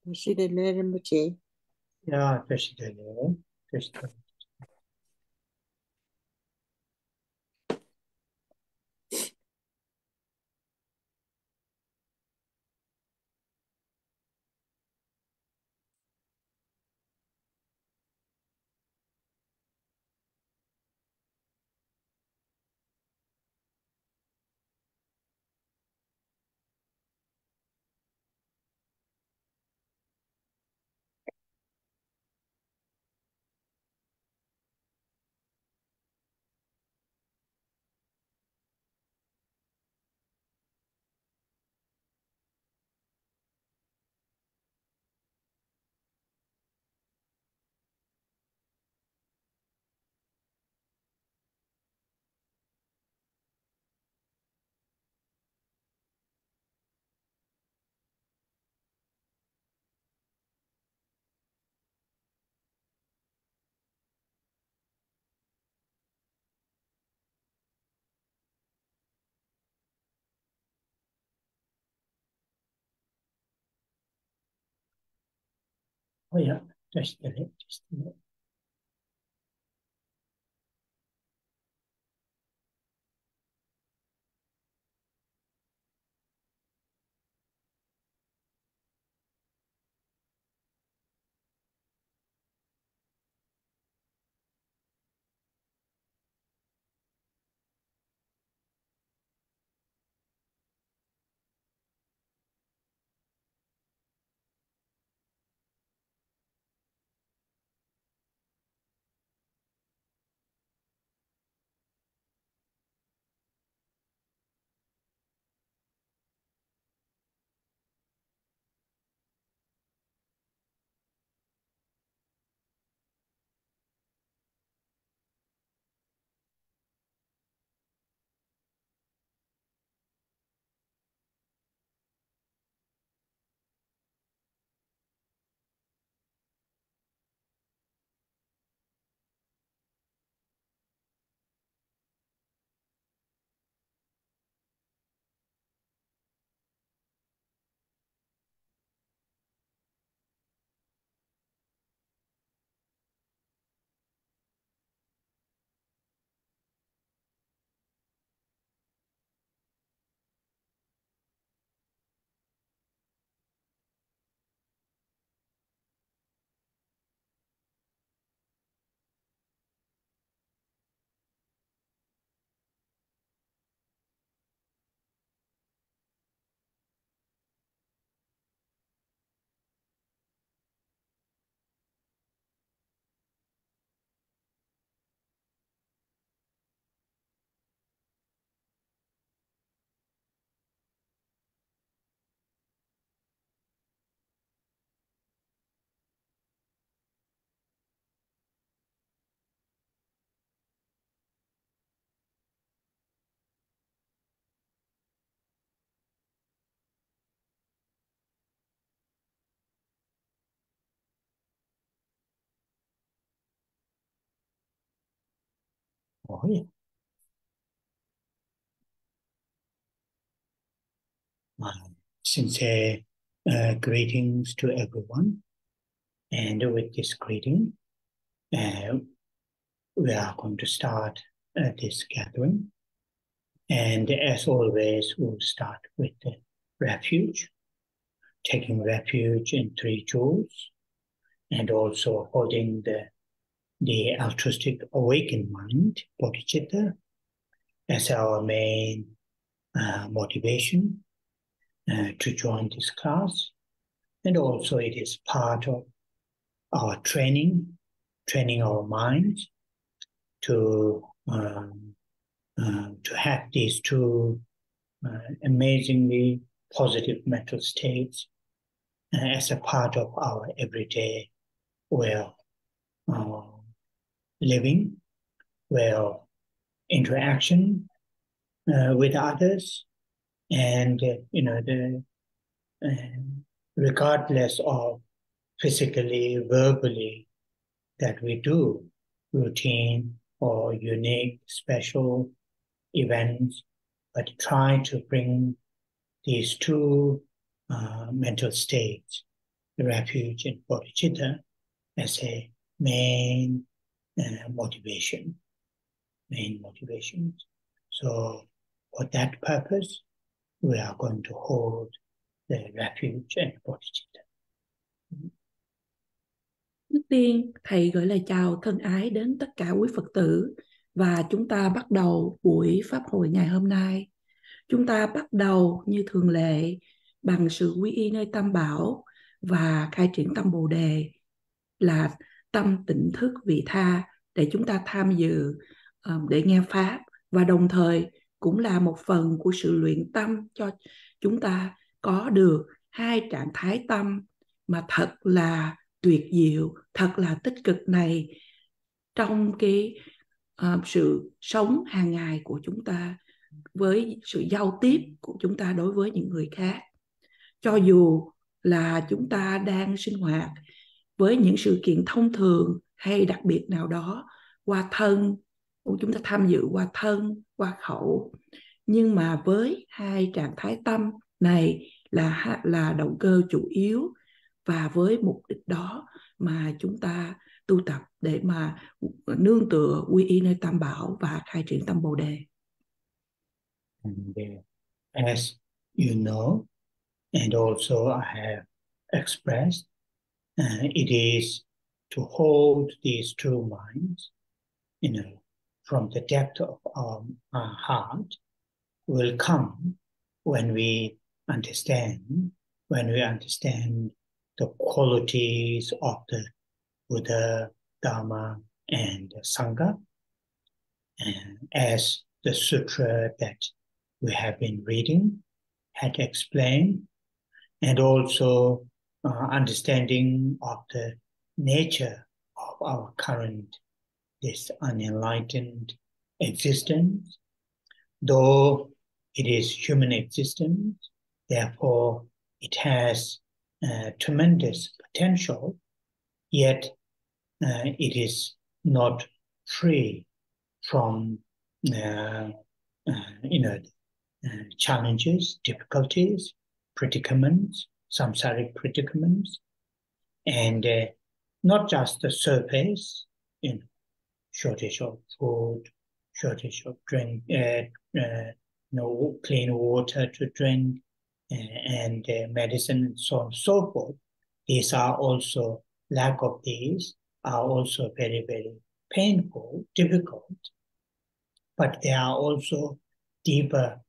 Tashi Rinpoche. Yeah, Tashi. Tashi. Oh yeah, Tashi. Oh yeah. Sincere greetings to everyone. And with this greeting, we are going to start this gathering. And as always, we'll start with the refuge, taking refuge in three jewels, and also holding the altruistic awakened mind, bodhicitta, as our main motivation to join this class. And also it is part of our training our minds to have these two amazingly positive mental states as a part of our everyday way of living, way of interaction with others, and regardless of physically, verbally, that we do routine or unique, special events, but try to bring these two mental states refuge in bodhicitta as a main motivation. So for that purpose, we are going to hold the refuge and bodhicitta. Trước tiên, Thầy gửi lời chào thân ái đến tất cả quý Phật tử và chúng ta bắt đầu buổi Pháp hội ngày hôm nay. Chúng ta bắt đầu như thường lệ bằng sự quy y nơi Tam Bảo và khai triển tâm Bồ Đề là tâm tỉnh thức vị tha để chúng ta tham dự để nghe Pháp, và đồng thời cũng là một phần của sự luyện tâm cho chúng ta có được hai trạng thái tâm mà thật là tuyệt diệu, thật là tích cực này trong cái sự sống hàng ngày của chúng ta, với sự giao tiếp của chúng ta đối với những người khác. Cho dù là chúng ta đang sinh hoạt với những sự kiện thông thường hay đặc biệt nào đó qua thân, chúng ta tham dự qua thân, qua khẩu, nhưng mà với hai trạng thái tâm này là động cơ chủ yếu, và với mục đích đó mà chúng ta tu tập để mà nương tựa quy y nơi Tam Bảo và khai triển tâm Bồ Đề. And as you know, and also I have expressed, it is to hold these two minds, from the depth of our heart, will come when we understand the qualities of the Buddha, Dharma, and Sangha, as the sutra that we have been reading had explained, and also understanding of the nature of our current, this unenlightened existence. Though it is human existence, therefore it has tremendous potential, yet it is not free from challenges, difficulties, predicaments, samsaric predicaments, and not just the surface, shortage of food, shortage of drink, no clean water to drink, and medicine, and so on and so forth. These are also, lack of these are also very, very painful, difficult, but they are also deeper,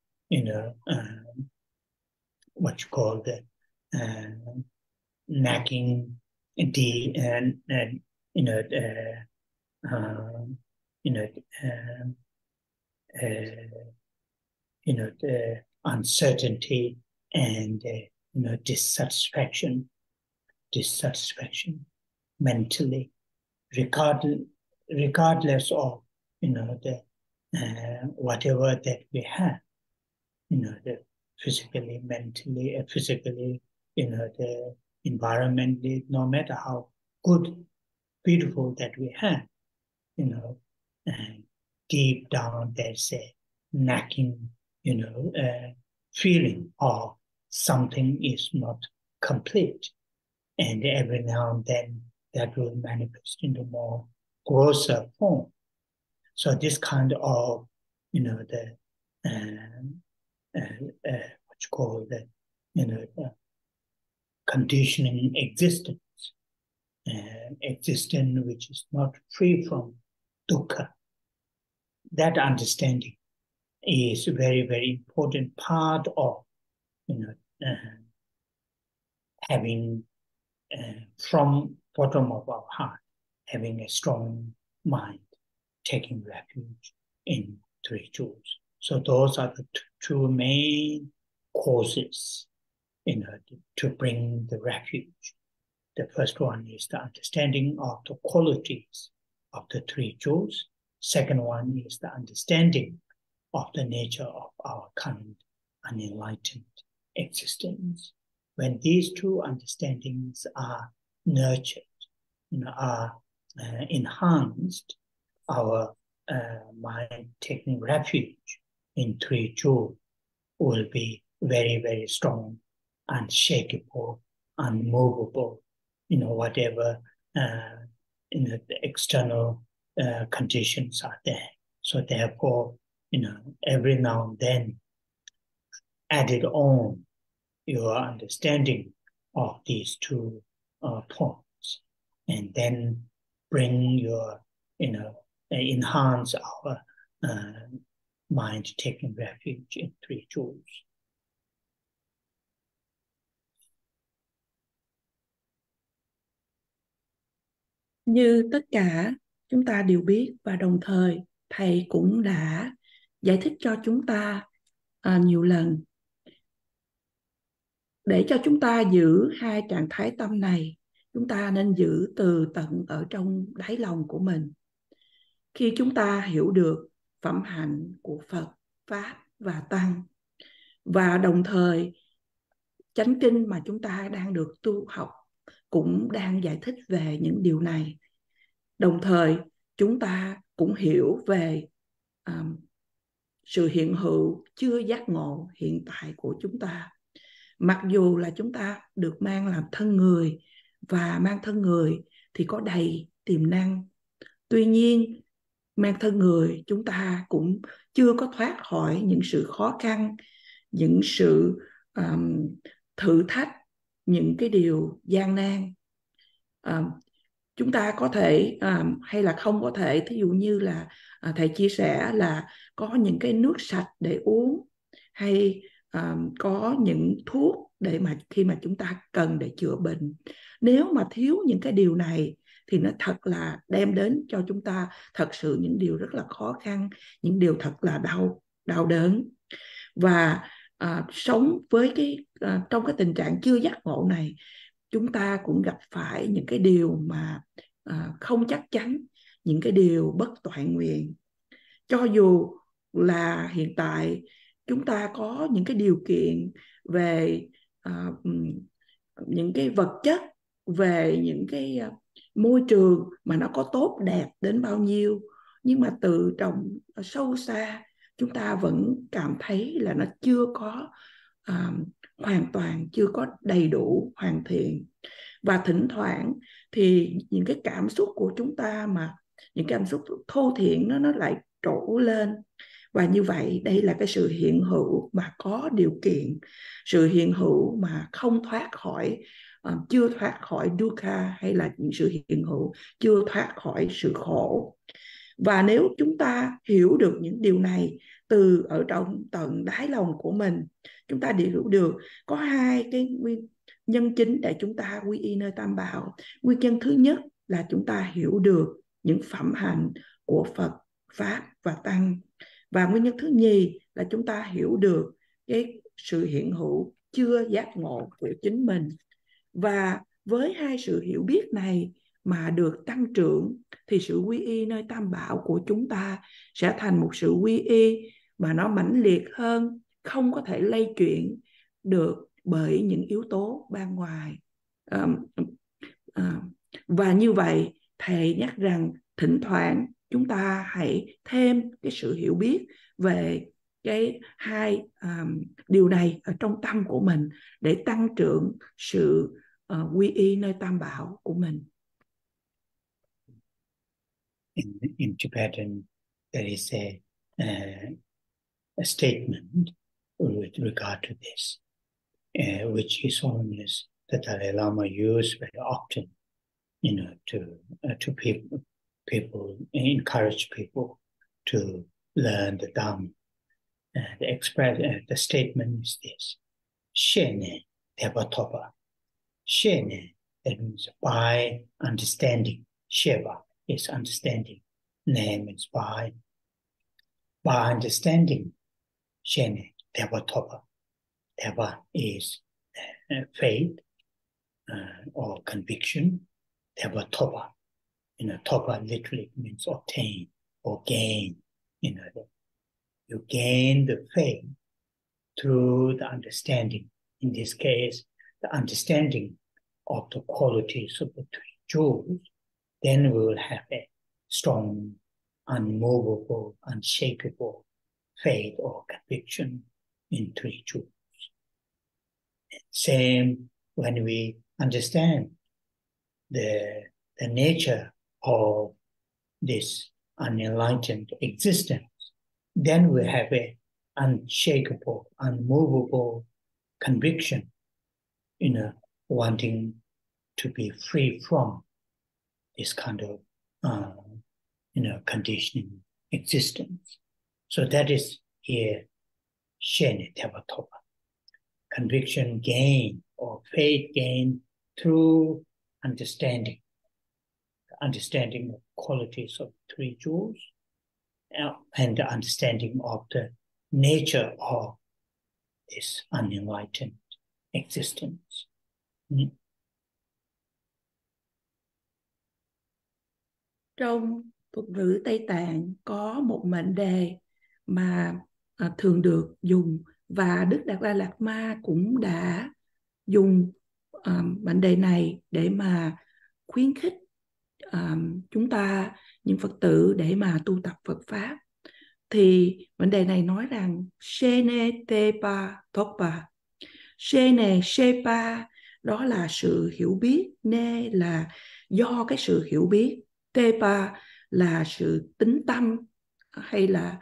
what you call the nagging, the uncertainty and dissatisfaction mentally, regardless of the whatever that we have, the physically, mentally, physically, the environmentally, no matter how good, beautiful that we have, deep down there's a nagging, feeling of something is not complete, and every now and then that will manifest into more grosser form. So this kind of, the what you call the, conditioning existence, existence which is not free from dukkha. That understanding is a very, very important part of, having from bottom of our heart, having a strong mind, taking refuge in three jewels. So those are the two main causes, to bring the refuge. The first one is the understanding of the qualities of the three jewels. Second one is the understanding of the nature of our current unenlightened existence. When these two understandings are nurtured, are enhanced, our mind taking refuge in three jewels will be very, very strong, unshakable, unmovable, whatever the external conditions are there. So therefore, every now and then, added on your understanding of these two points, and then bring your, enhance our mind taking refuge in three jewels. Như tất cả chúng ta đều biết, và đồng thời Thầy cũng đã giải thích cho chúng ta nhiều lần, để cho chúng ta giữ hai trạng thái tâm này, chúng ta nên giữ từ tận ở trong đáy lòng của mình. Khi chúng ta hiểu được phẩm hạnh của Phật, Pháp và Tăng, và đồng thời chánh kinh mà chúng ta đang được tu học cũng đang giải thích về những điều này. Đồng thời chúng ta cũng hiểu về sự hiện hữu chưa giác ngộ hiện tại của chúng ta. Mặc dù là chúng ta được mang làm thân người, và mang thân người thì có đầy tiềm năng. Tuy nhiên, mang thân người chúng ta cũng chưa có thoát khỏi những sự khó khăn, những sự thử thách, những cái điều gian nan. Chúng ta có thể hay là không có thể, thí dụ như là Thầy chia sẻ là có những cái nước sạch để uống, hay có những thuốc để mà khi mà chúng ta cần để chữa bệnh. Nếu mà thiếu những cái điều này thì nó thật là đem đến cho chúng ta thật sự những điều rất là khó khăn, những điều thật là đau đớn. Và sống với trong cái tình trạng chưa giác ngộ này, chúng ta cũng gặp phải những cái điều mà không chắc chắn, những cái điều bất toại nguyện. Cho dù là hiện tại chúng ta có những cái điều kiện về những cái vật chất, về những cái môi trường mà nó có tốt đẹp đến bao nhiêu, nhưng mà từ trong sâu xa chúng ta vẫn cảm thấy là nó chưa có hoàn toàn, chưa có đầy đủ, hoàn thiện. Và thỉnh thoảng thì những cái cảm xúc của chúng ta, mà những cảm xúc thô thiển nó lại trổ lên. Và như vậy đây là cái sự hiện hữu mà có điều kiện, sự hiện hữu mà không thoát khỏi, chưa thoát khỏi dukkha, hay là những sự hiện hữu chưa thoát khỏi sự khổ. Và nếu chúng ta hiểu được những điều này từ ở trong tận đáy lòng của mình, chúng ta đều hiểu được có hai cái nguyên nhân chính để chúng ta quy y nơi Tam Bảo. Nguyên nhân thứ nhất là chúng ta hiểu được những phẩm hạnh của Phật, Pháp và Tăng. Và nguyên nhân thứ nhì là chúng ta hiểu được cái sự hiện hữu chưa giác ngộ của chính mình. Và với hai sự hiểu biết này mà được tăng trưởng, thì sự quy y nơi Tam Bảo của chúng ta sẽ thành một sự quy y mà nó mãnh liệt hơn, không có thể lay chuyển được bởi những yếu tố bên ngoài. Và như vậy Thầy nhắc rằng thỉnh thoảng chúng ta hãy thêm cái sự hiểu biết về cái hai điều này ở trong tâm của mình, để tăng trưởng sự quy y nơi Tam Bảo của mình. In Tibetan, there is a statement with regard to this, which His Holiness the Dalai Lama used very often, to people encourage people to learn the Dharma. The statement is this: Shene Devatopa. Shene, that means by understanding. Sheva is understanding. Ne means by. By understanding. Shene Devatopa. Deva is faith or conviction. Devatopa. Topa literally means obtain or gain. You gain the faith through the understanding. In this case, the understanding of the qualities of the three jewels. Then we will have a strong, unmovable, unshakable faith or conviction in three jewels. Same when we understand the nature of this unenlightened existence, then we have an unshakable, unmovable conviction, wanting to be free from this kind of, conditioning existence. So that is here, Shene Tevatopa, conviction gain or faith gain through understanding, the understanding of qualities of three jewels, and the understanding of the nature of this unenlightened existence. Trong thuật ngữ Tây Tạng có một mệnh đề mà thường được dùng, và Đức Đạt Lai Lạt Ma cũng đã dùng mệnh đề này để mà khuyến khích chúng ta, những Phật tử, để mà tu tập Phật Pháp. Thì mệnh đề này nói rằng Shene Tepa Thopa. Shene Shepa đó là sự hiểu biết, Ne là do cái sự hiểu biết, Tepa là sự tín tâm hay là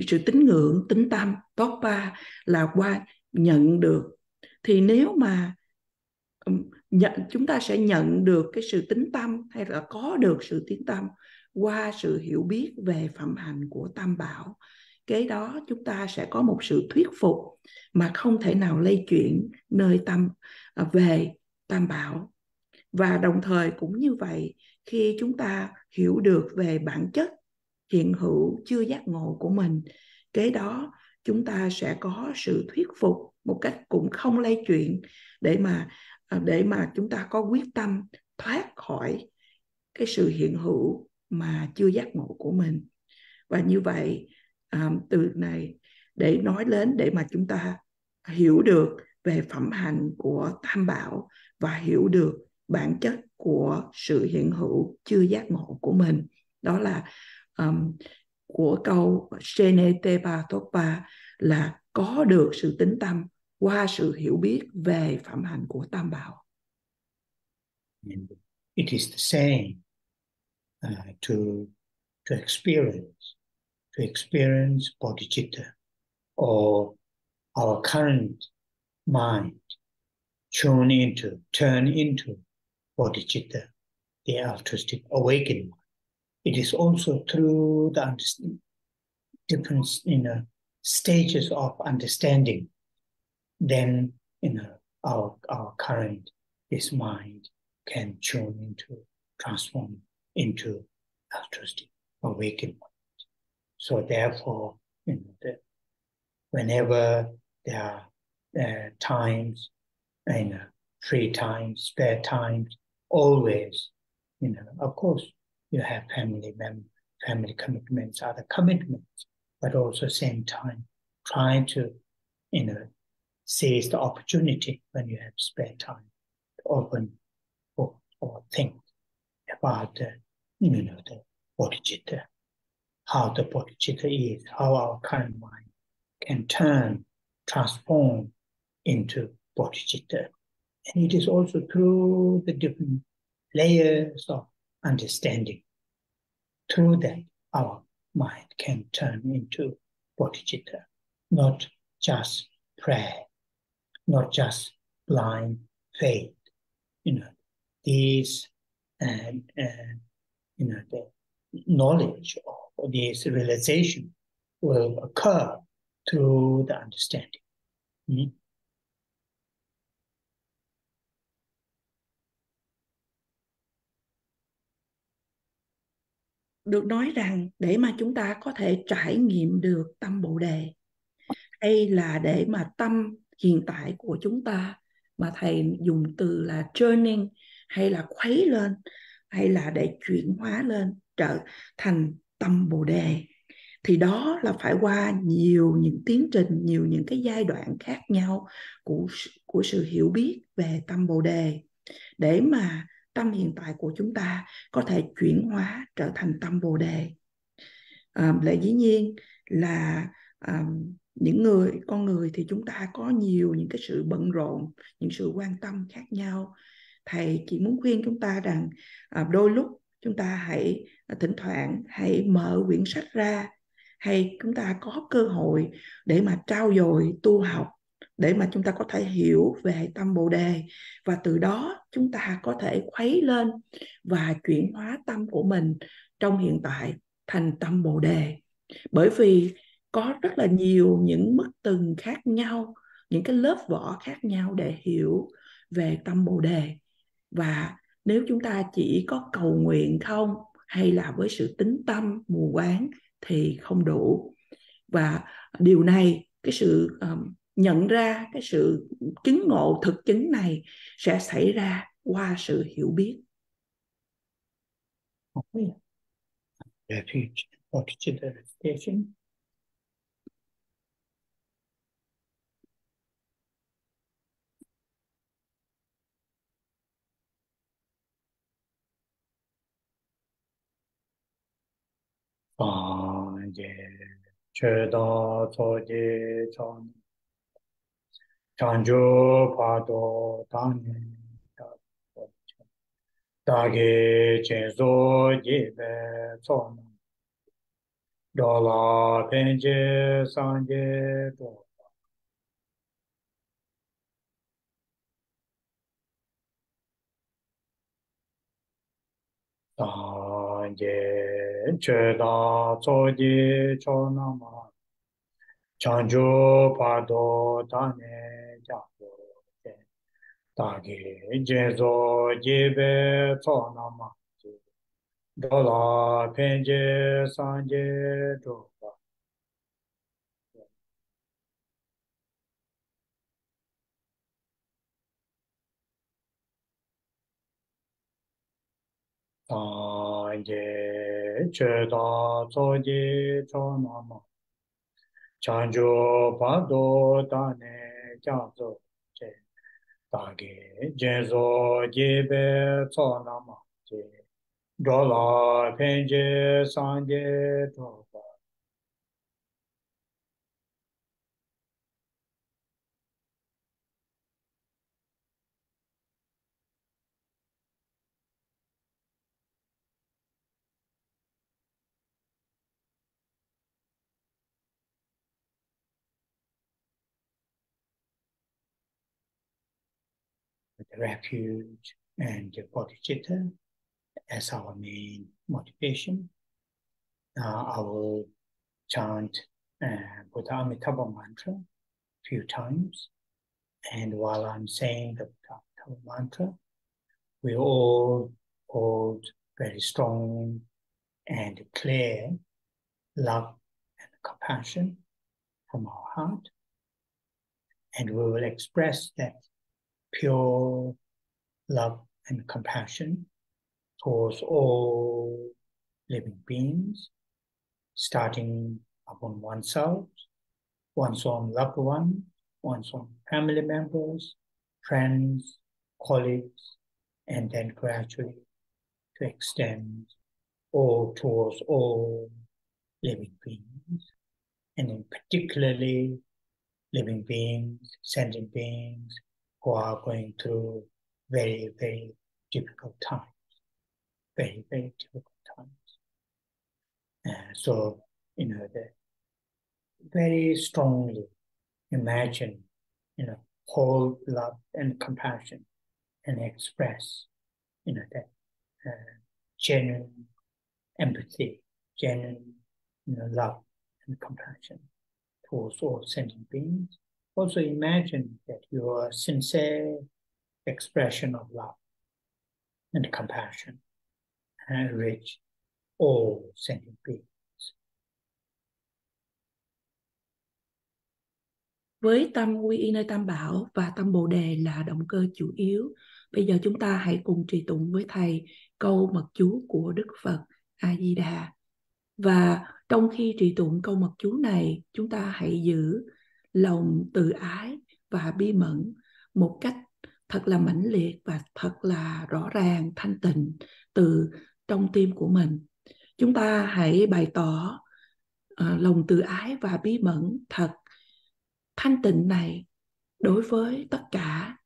sự tín ngưỡng, tín tâm, Thopa là qua nhận được. Thì nếu mà chúng ta sẽ nhận được cái sự tín tâm hay là có được sự tín tâm qua sự hiểu biết về phẩm hành của Tam Bảo, cái đó chúng ta sẽ có một sự thuyết phục mà không thể nào lay chuyển nơi về Tam Bảo. Và đồng thời cũng như vậy, khi chúng ta hiểu được về bản chất hiện hữu chưa giác ngộ của mình, cái đó chúng ta sẽ có sự thuyết phục một cách cũng không lay chuyển để mà chúng ta có quyết tâm thoát khỏi cái sự hiện hữu mà chưa giác ngộ của mình. Và như vậy, từ này để nói đến để mà chúng ta hiểu được về phẩm hành của Tam Bảo và hiểu được bản chất của sự hiện hữu chưa giác ngộ của mình. Đó là của câu Shene Tepa Thopa, là có được sự tín tâm qua sự hiểu biết về phẩm hành của Tam Bảo. It is the same to experience bodhicitta, or our current mind turn into bodhicitta, the altruistic awakening. It is also through the different stages of understanding, then our current, this mind, can transform into altruistic awakening. So therefore, whenever there are times, free times, spare times, always, of course, you have family commitments, other commitments, but also same time, trying to, seize the opportunity when you have spare time to open or think about the bodhicitta, how the bodhicitta is, how our current mind can transform into bodhicitta. And it is also through the different layers of understanding. Through that, our mind can turn into bodhicitta, not just prayer, not just blind faith. These the knowledge or this realization will occur through the understanding. Được nói rằng để mà chúng ta có thể trải nghiệm được tâm Bồ Đề, hay là để mà tâm hiện tại của chúng ta, mà thầy dùng từ là turning, hay là khuấy lên, hay là để chuyển hóa lên trở thành tâm Bồ Đề, thì đó là phải qua nhiều những tiến trình, nhiều những cái giai đoạn khác nhau của sự hiểu biết về tâm Bồ Đề, để mà tâm hiện tại của chúng ta có thể chuyển hóa trở thành tâm Bồ Đề. Lẽ dĩ nhiên là con người thì chúng ta có nhiều những cái sự bận rộn, những sự quan tâm khác nhau. Thầy chỉ muốn khuyên chúng ta rằng đôi lúc chúng ta hãy thỉnh thoảng hãy mở quyển sách ra, hay chúng ta có cơ hội để mà trau dồi tu học, để mà chúng ta có thể hiểu về tâm Bồ Đề, và từ đó chúng ta có thể khuấy lên và chuyển hóa tâm của mình trong hiện tại thành tâm Bồ Đề. Bởi vì có rất là nhiều những mức từng khác nhau, những cái lớp vỏ khác nhau để hiểu về tâm Bồ Đề. Và nếu chúng ta chỉ có cầu nguyện không, hay là với sự tín tâm mù quáng thì không đủ. Và điều này, cái sự nhận ra, cái sự chứng ngộ thực chứng này sẽ xảy ra qua sự hiểu biết. Refuge, Bodhicitta station. Chöda Soje Chon Chanjo Pado Tani Dage Chenzo Jibe Son Dola Penje Sanje Do Sanje Chöda Soje Chonama Chanjo Pado Tani Jago Dage Chenzo Jibe Sonama Dola Penje Sanje Do Sanje Chöda Soji Chonama Chanjo Pado Dane Jazo Che Dage Jenzo Jibe Sonama Je Dola Penje Sanje Doba the refuge and the bodhicitta as our main motivation. I will chant Buddha Amitabha mantra a few times, and while I'm saying the Buddha Amitabha mantra, we all hold very strong and clear love and compassion from our heart, and we will express that pure love and compassion towards all living beings, starting upon oneself, one's own loved one, one's own family members, friends, colleagues, and then gradually to extend all towards all living beings, and in particularly living beings, sentient beings who are going through very, very difficult times, very, very difficult times. So, very strongly imagine, hold love and compassion and express, that genuine empathy, genuine, love and compassion towards all sentient beings. Also imagine that your sincere expression of love and compassion reach all sentient beings. Với tâm quy y nơi Tam Bảo và tâm Bồ Đề là động cơ chủ yếu, bây giờ chúng ta hãy cùng trì tụng với Thầy câu mật chú của Đức Phật A Di Đà. Và trong khi trì tụng câu mật chú này, chúng ta hãy giữ lòng từ ái và bi mẫn một cách thật là mãnh liệt và thật là rõ ràng, thanh tịnh từ trong tim của mình. Chúng ta hãy bày tỏ lòng từ ái và bi mẫn thật thanh tịnh này đối với tất cả,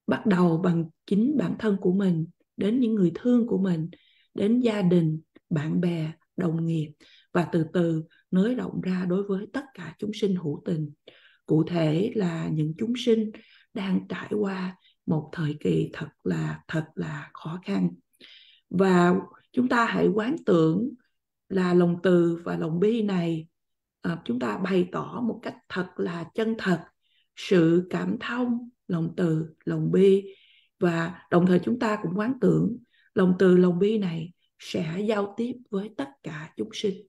bắt đầu bằng chính bản thân của mình, đến những người thương của mình, đến gia đình, bạn bè, đồng nghiệp, và từ từ nới rộng ra đối với tất cả chúng sinh hữu tình. Cụ thể là những chúng sinh đang trải qua một thời kỳ thật là khó khăn. Và chúng ta hãy quán tưởng là lòng từ và lòng bi này, chúng ta bày tỏ một cách thật là chân thật sự cảm thông, lòng từ, lòng bi, và đồng thời chúng ta cũng quán tưởng lòng từ, lòng bi này sẽ giao tiếp với tất cả chúng sinh.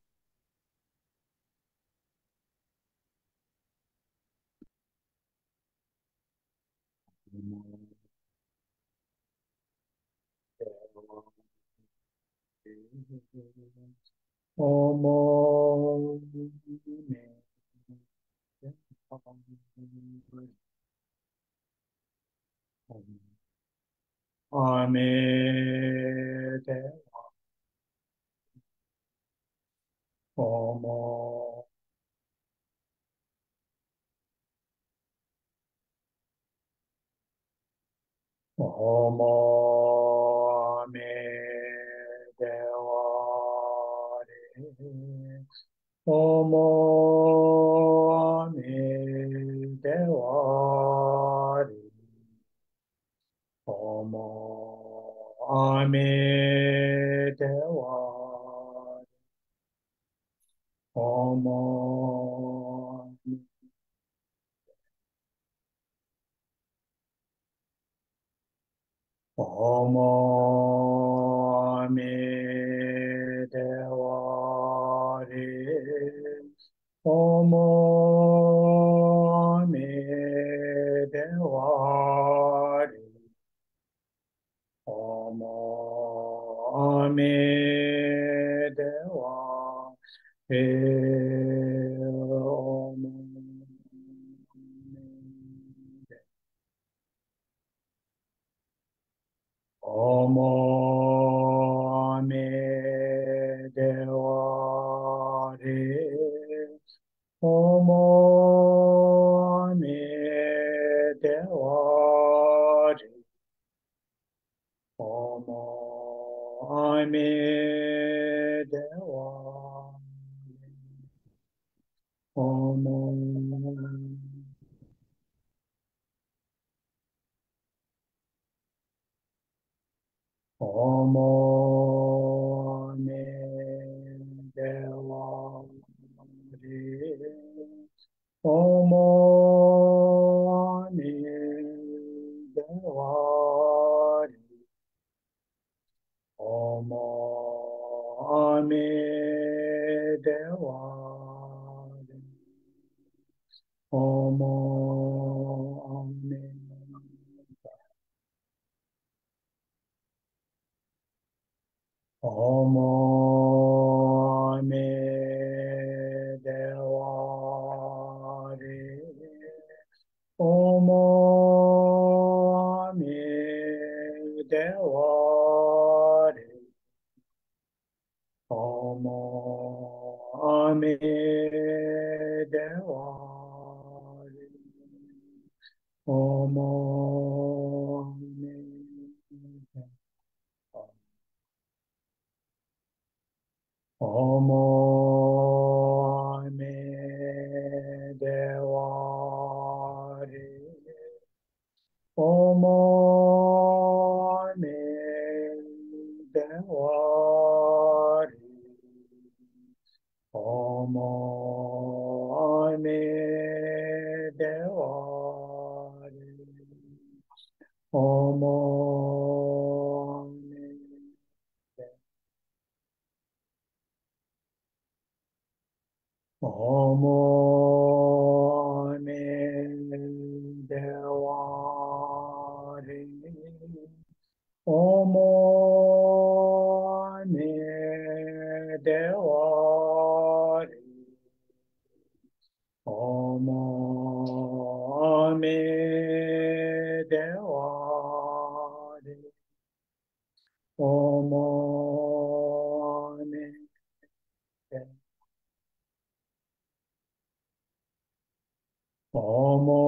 Omo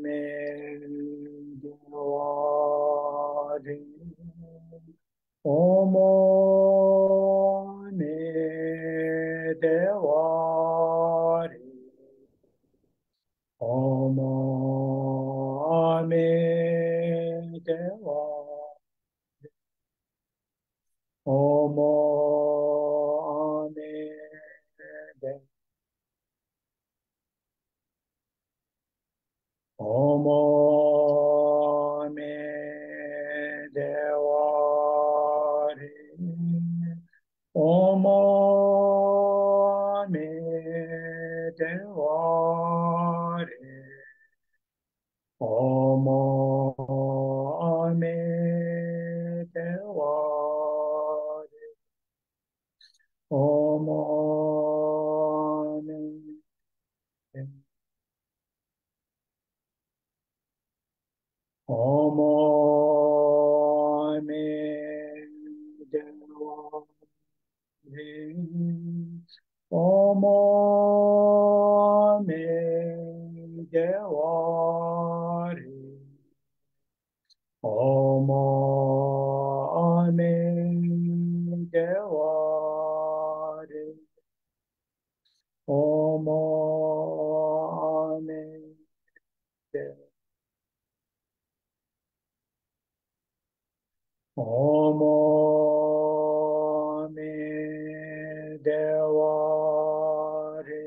me devadi. Omo me devadi. Omo me devadi. Omo me devadi. Omo me devadi. Omo me devadi. Omo me devadi. Omo me devadi. Omo me devadi. Omo me devadi. Omo me devadi. Omo me devadi. Omo me devadi.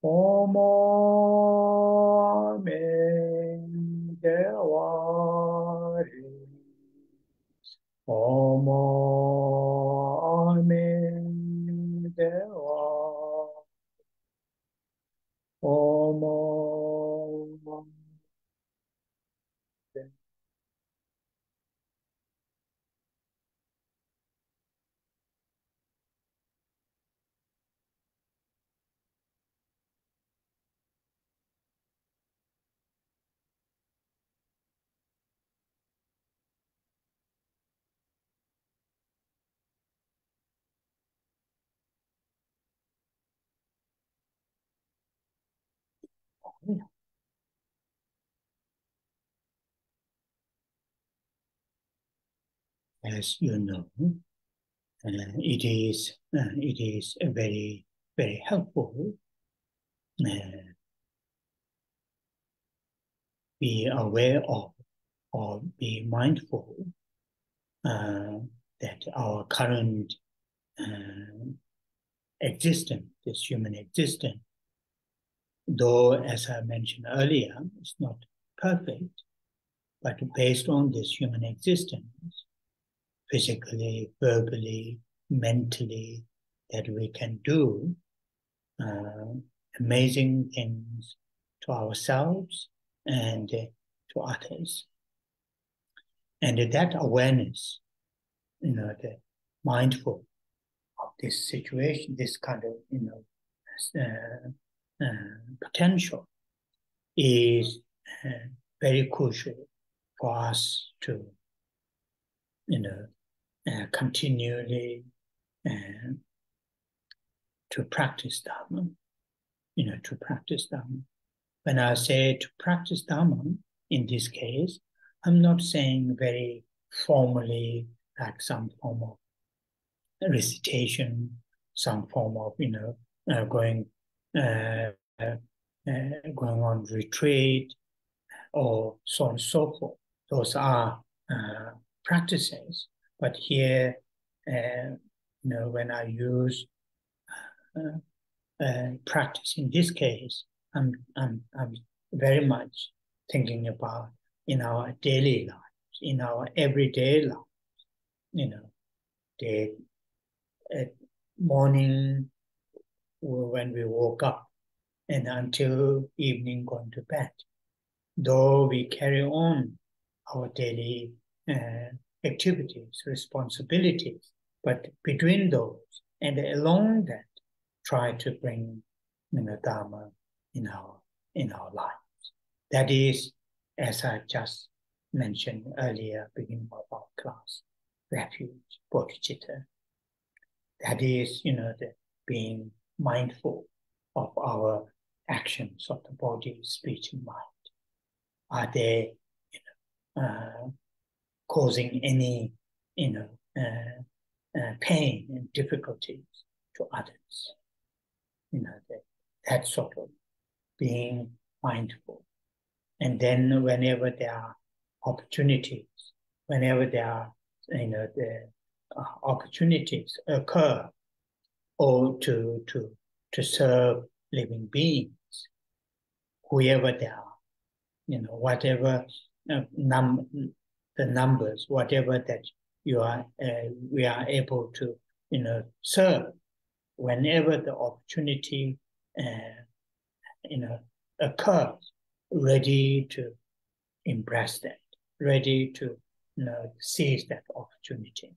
Omo me devadi. Omo me devadi. Omo as you know, it is very, very helpful. Be aware of or be mindful that our current existence, this human existence, though, as I mentioned earlier, it's not perfect, but based on this human existence, physically, verbally, mentally, that we can do amazing things to ourselves and to others. And that awareness, the mindful of this situation, this kind of, potential is very crucial for us to, continually to practice Dharma, to practice Dharma. When I say to practice Dharma, in this case, I'm not saying very formally like some form of recitation, some form of, going on retreat, or so on and so forth. Those are practices. But here, when I use practice in this case, I'm very much thinking about in our daily lives, in our everyday lives. The morning when we woke up and until evening going to bed, though we carry on our daily activities, responsibilities, but between those and along that, try to bring Dharma in our lives. That is, as I just mentioned earlier, beginning of our class, refuge, bodhicitta. That is, the being mindful of our actions of the body, speech, and mind? Are they causing any pain and difficulties to others? That sort of being mindful. And then whenever there are opportunities, whenever there are the opportunities occur, or to serve living beings, whoever they are, whatever the numbers, whatever that we are able to serve, whenever the opportunity occurs, ready to embrace that, ready to seize that opportunity.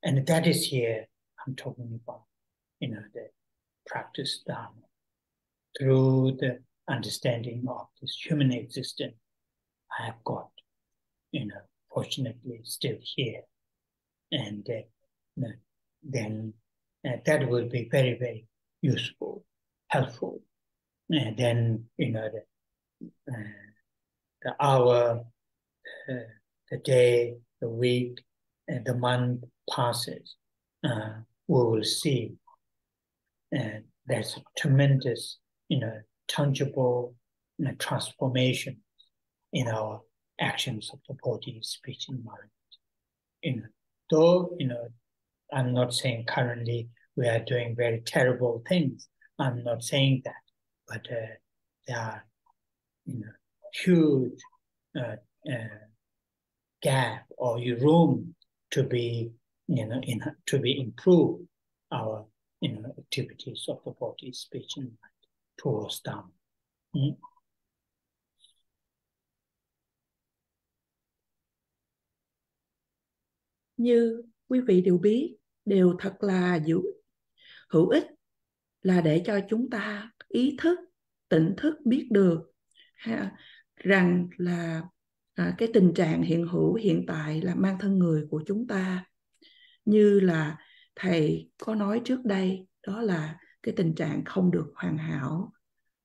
And that is here I'm talking about, the practice Dharma, through the understanding of this human existence I have got, fortunately still here. And then that will be very, very useful, helpful. And then, the hour, the day, the week, and the month passes, we will see there's a tremendous, tangible transformation in our actions of the body, speech, and mind. Though, I'm not saying currently we are doing very terrible things. I'm not saying that, but there are, huge gap or room to be, to be improved our, activities of the body, speech, and mind towards Dharma. Như quý vị đều biết, đều thật là hữu ích là để cho chúng ta ý thức, tỉnh thức biết được rằng là cái tình trạng hiện hữu hiện tại là mang thân người của chúng ta. Như là thầy có nói trước đây, đó là cái tình trạng không được hoàn hảo.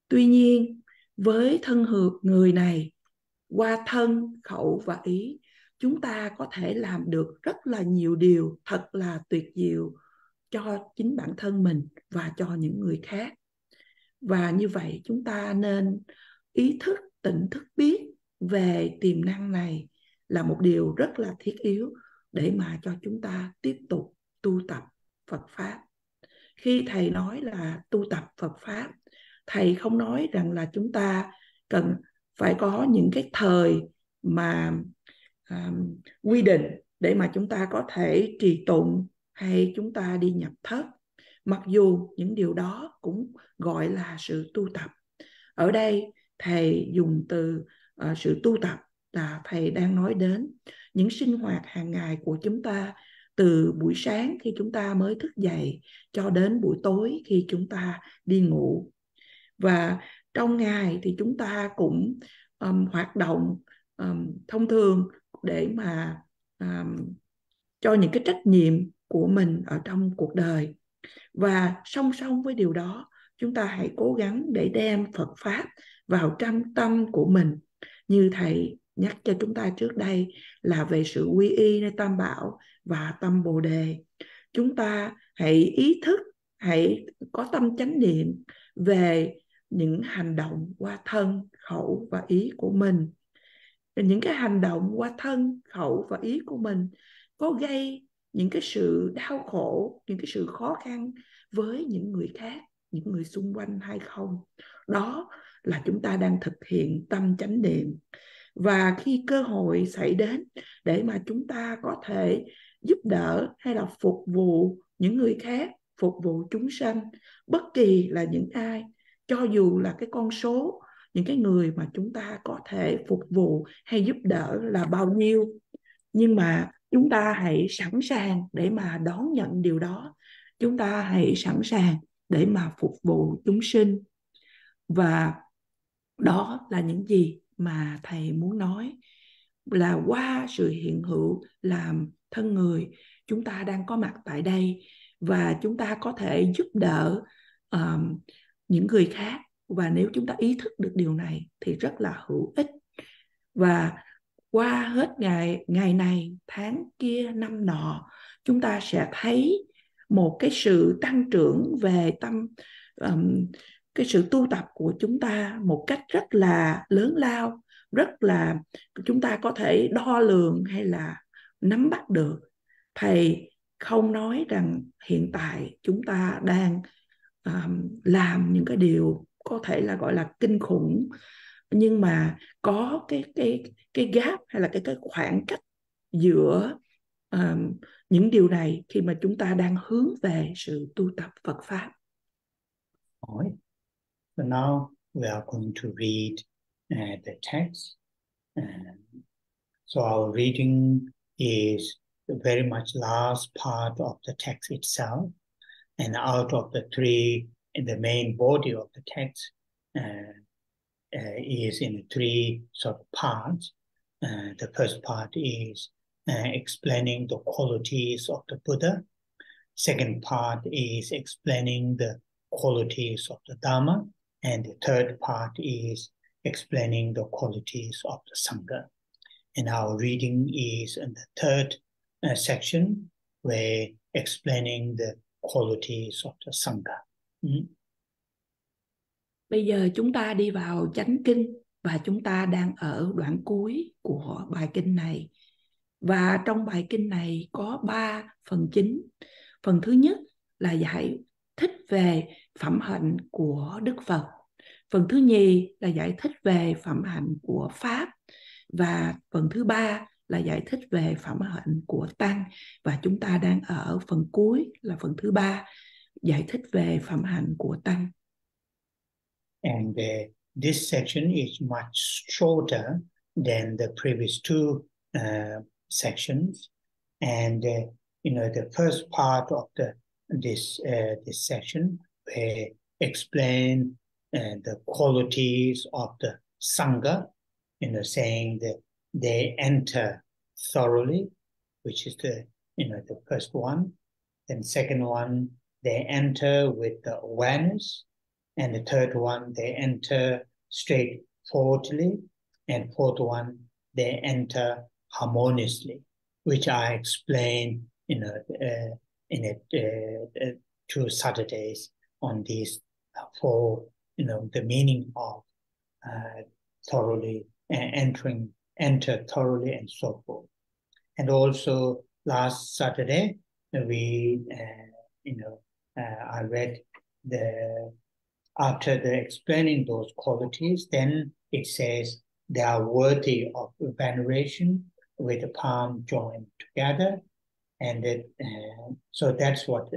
Tuy nhiên, với thân người này, qua thân, khẩu và ý, chúng ta có thể làm được rất là nhiều điều thật là tuyệt diệu cho chính bản thân mình và cho những người khác. Và như vậy chúng ta nên ý thức, tỉnh thức biết về tiềm năng này là một điều rất là thiết yếu để mà cho chúng ta tiếp tục tu tập Phật Pháp. Khi thầy nói là tu tập Phật Pháp, thầy không nói rằng là chúng ta cần phải có những cái thời mà quy định để mà chúng ta có thể trì tụng hay chúng ta đi nhập thất. Mặc dù những điều đó cũng gọi là sự tu tập. Ở đây thầy dùng từ sự tu tập là thầy đang nói đến những sinh hoạt hàng ngày của chúng ta, từ buổi sáng khi chúng ta mới thức dậy cho đến buổi tối khi chúng ta đi ngủ. Và trong ngày thì chúng ta cũng hoạt động thông thường để mà cho những cái trách nhiệm của mình ở trong cuộc đời. Và song song với điều đó, chúng ta hãy cố gắng để đem Phật Pháp vào trong tâm của mình. Như thầy nhắc cho chúng ta trước đây là về sự quy y nơi Tam Bảo và tâm Bồ Đề. Chúng ta hãy ý thức, hãy có tâm chánh niệm về những hành động qua thân, khẩu và ý của mình. Những cái hành động qua thân, khẩu và ý của mình có gây những cái sự đau khổ, những cái sự khó khăn với những người khác, những người xung quanh hay không? Đó là chúng ta đang thực hiện tâm chánh niệm. Và khi cơ hội xảy đến để mà chúng ta có thể giúp đỡ hay là phục vụ những người khác, phục vụ chúng sanh, bất kỳ là những ai, cho dù là cái con số, những cái người mà chúng ta có thể phục vụ hay giúp đỡ là bao nhiêu, nhưng mà chúng ta hãy sẵn sàng để mà đón nhận điều đó. Chúng ta hãy sẵn sàng để mà phục vụ chúng sinh. Và đó là những gì mà thầy muốn nói, là qua sự hiện hữu làm thân người, chúng ta đang có mặt tại đây và chúng ta có thể giúp đỡ những người khác và nếu chúng ta ý thức được điều này thì rất là hữu ích. Và qua hết ngày này, tháng kia, năm nọ, chúng ta sẽ thấy một cái sự tăng trưởng về cái sự tu tập của chúng ta một cách rất là lớn lao, rất là chúng ta có thể đo lường hay là nắm bắt được. Thầy không nói rằng hiện tại chúng ta đang làm những cái điều có thể là gọi là kinh khủng, nhưng mà có cái gap hay là cái khoảng cách giữa những điều này khi mà chúng ta đang hướng về sự tu tập Phật pháp. Right. So now we are going to read the text. So our reading is the very much last part of the text itself, and out of the three, in the main body of the text is in three sort of parts. The first part is explaining the qualities of the Buddha. Second part is explaining the qualities of the Dharma, and the third part is explaining the qualities of the Sangha. And our reading is in the third section, where explaining the qualities of the Sangha. Bây giờ chúng ta đi vào chánh kinh và chúng ta đang ở đoạn cuối của bài kinh này. Và trong bài kinh này có 3 phần chính. Phần thứ nhất là giải thích về phẩm hạnh của Đức Phật. Phần thứ nhì là giải thích về phẩm hạnh của Pháp. Và phần thứ ba là giải thích về phẩm hạnh của Tăng. Và chúng ta đang ở phần cuối là phần thứ ba, giải thích về phẩm hạnh của Tăng. And this section is much shorter than the previous two sections. And the first part of this section explain the qualities of the Sangha, saying that they enter thoroughly, which is the first one. Then second one, they enter with the awareness. And the third one, they enter straightforwardly. And fourth one, they enter harmoniously, which I explain in 2 Saturdays on these four, the meaning of thoroughly enter thoroughly and so forth. And also last Saturday, I read after explaining those qualities, then it says they are worthy of veneration with the palm joined together. And so that's what,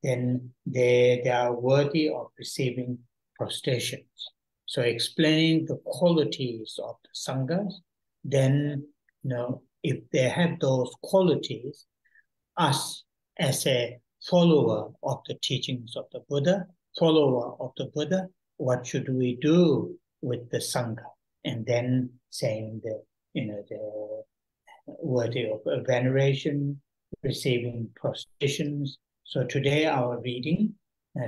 then they are worthy of receiving prostrations. So explaining the qualities of the Sanghas, then, if they have those qualities, us as a follower of the teachings of the Buddha, what should we do with the Sangha? And then saying the worthy of veneration, receiving prostrations. So today our reading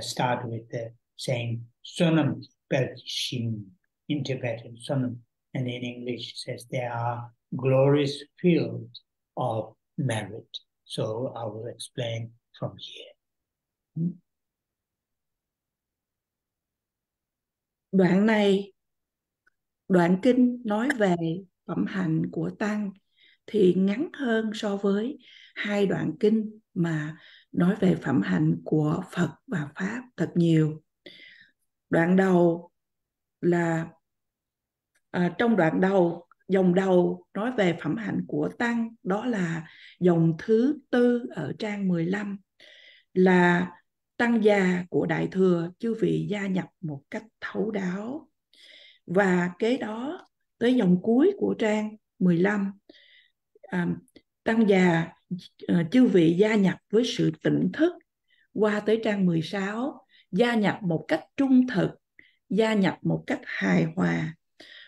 start with saying Sonam Pelshim in Tibetan, Sonam, and in English it says they are glorious fields of merit. So I will explain from here. Đoạn kinh nói về phẩm hạnh của Tăng thì ngắn hơn so với 2 đoạn kinh mà nói về phẩm hạnh của Phật và Pháp thật nhiều. Đoạn đầu là trong đoạn đầu, dòng đầu nói về phẩm hạnh của Tăng, đó là dòng thứ 4 ở trang 15, là Tăng già của Đại Thừa chư vị gia nhập một cách thấu đáo. Và kế đó tới dòng cuối của trang 15, Tăng già chư vị gia nhập với sự tỉnh thức. Qua tới trang 16, gia nhập một cách trung thực, gia nhập một cách hài hòa.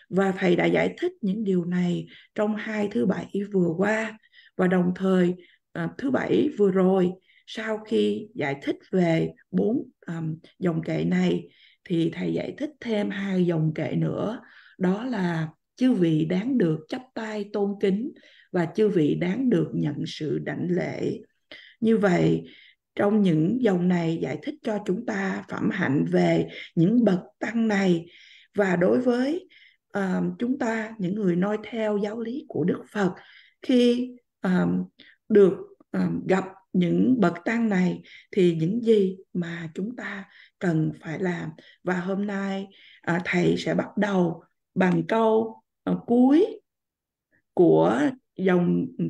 Và thầy đã giải thích những điều này trong 2 thứ Bảy vừa qua. Và đồng thời thứ Bảy vừa rồi sau khi giải thích về 4 dòng kệ này, thì thầy giải thích thêm 2 dòng kệ nữa, đó là chư vị đáng được chắp tay tôn kính và chư vị đáng được nhận sự đảnh lễ. Như vậy, trong những dòng này giải thích cho chúng ta phẩm hạnh về những bậc tăng này, và đối với chúng ta, những người noi theo giáo lý của Đức Phật, khi được gặp những bậc tăng này thì những gì mà chúng ta cần phải làm. Và hôm nay thầy sẽ bắt đầu bằng câu cuối của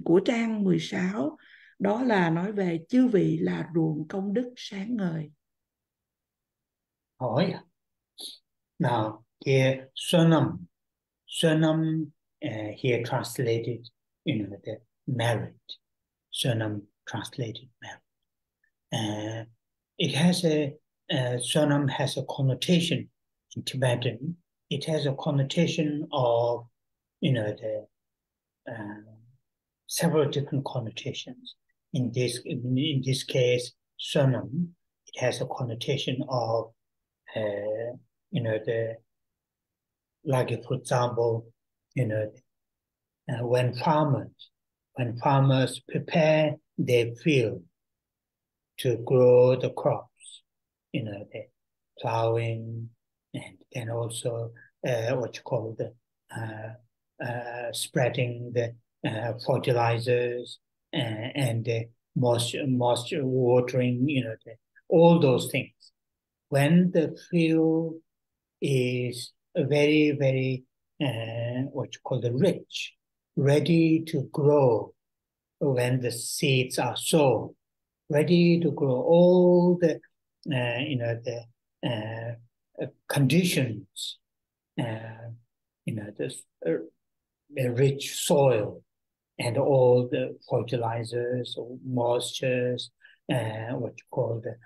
của trang 16, đó là nói về chư vị là ruộng công đức sáng ngời. Hỏi now here Sonam here translated, the merit. Sonam translated merit. It has Sonam has a connotation in Tibetan. It has a connotation of, the several different connotations. In this case, Sonam, it has a connotation of, like for example, when farmers prepare their field to grow the crops, the plowing, and then also what you call the spreading the fertilizers and the moisture watering, all those things. When the field is very, very what you call the rich, ready to grow, when the seeds are sown, ready to grow, all the conditions, the rich soil and all the fertilizers, moistures, what you call the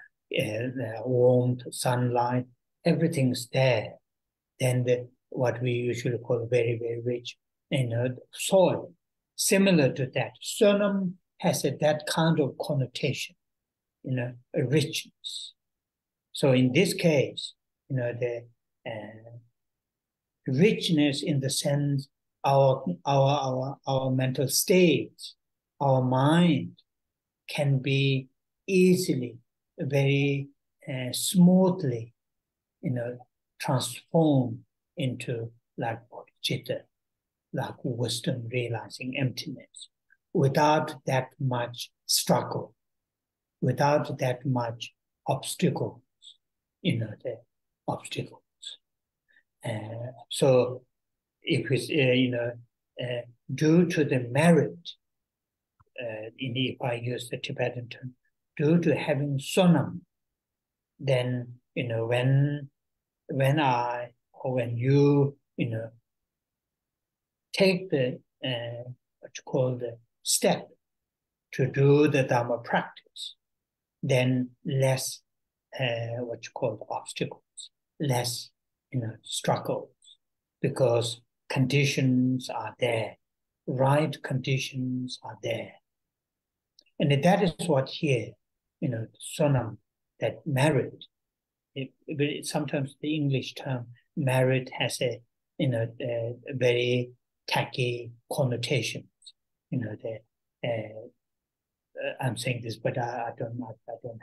warmth, sunlight, everything's there. Then what we usually call very, very rich soil. Similar to that, Sonam has that kind of connotation, a richness. So in this case, the richness in the sense our mental states, our mind can be easily, very smoothly, transformed into like bodhicitta, like wisdom realizing emptiness, without that much struggle, without that much obstacles, the obstacles. So if it's, due to the merit, if I use the Tibetan term, due to having sonam, then, when you, take the, what you call the step to do the Dharma practice, then less, what you call the obstacles, less, struggles, because conditions are there, right conditions are there. And that is what here, sonam, that merit, sometimes the English term merit has a very tacky connotation. I'm saying this, but I don't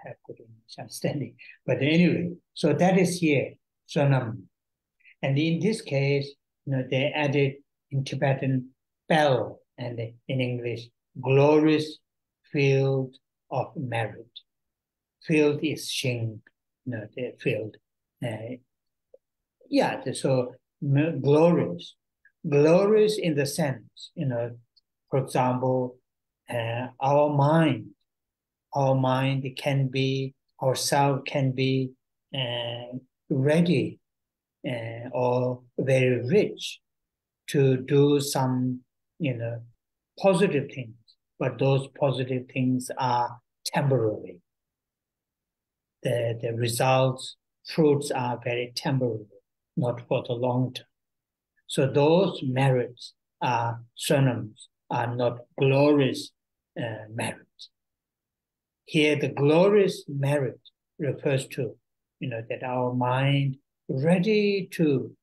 have good English understanding. But anyway, so that is here, sonam. And in this case, they added in Tibetan bell, and in English, glorious field of merit. Field is shing, the field. So glorious. Glorious in the sense, for example, our mind can be, ourself can be ready or very rich to do some, positive things, but those positive things are temporary. The results, fruits are very temporary, not for the long term. So those merits are sonams, are not glorious merits. here the glorious merit refers to, that our mind ready to,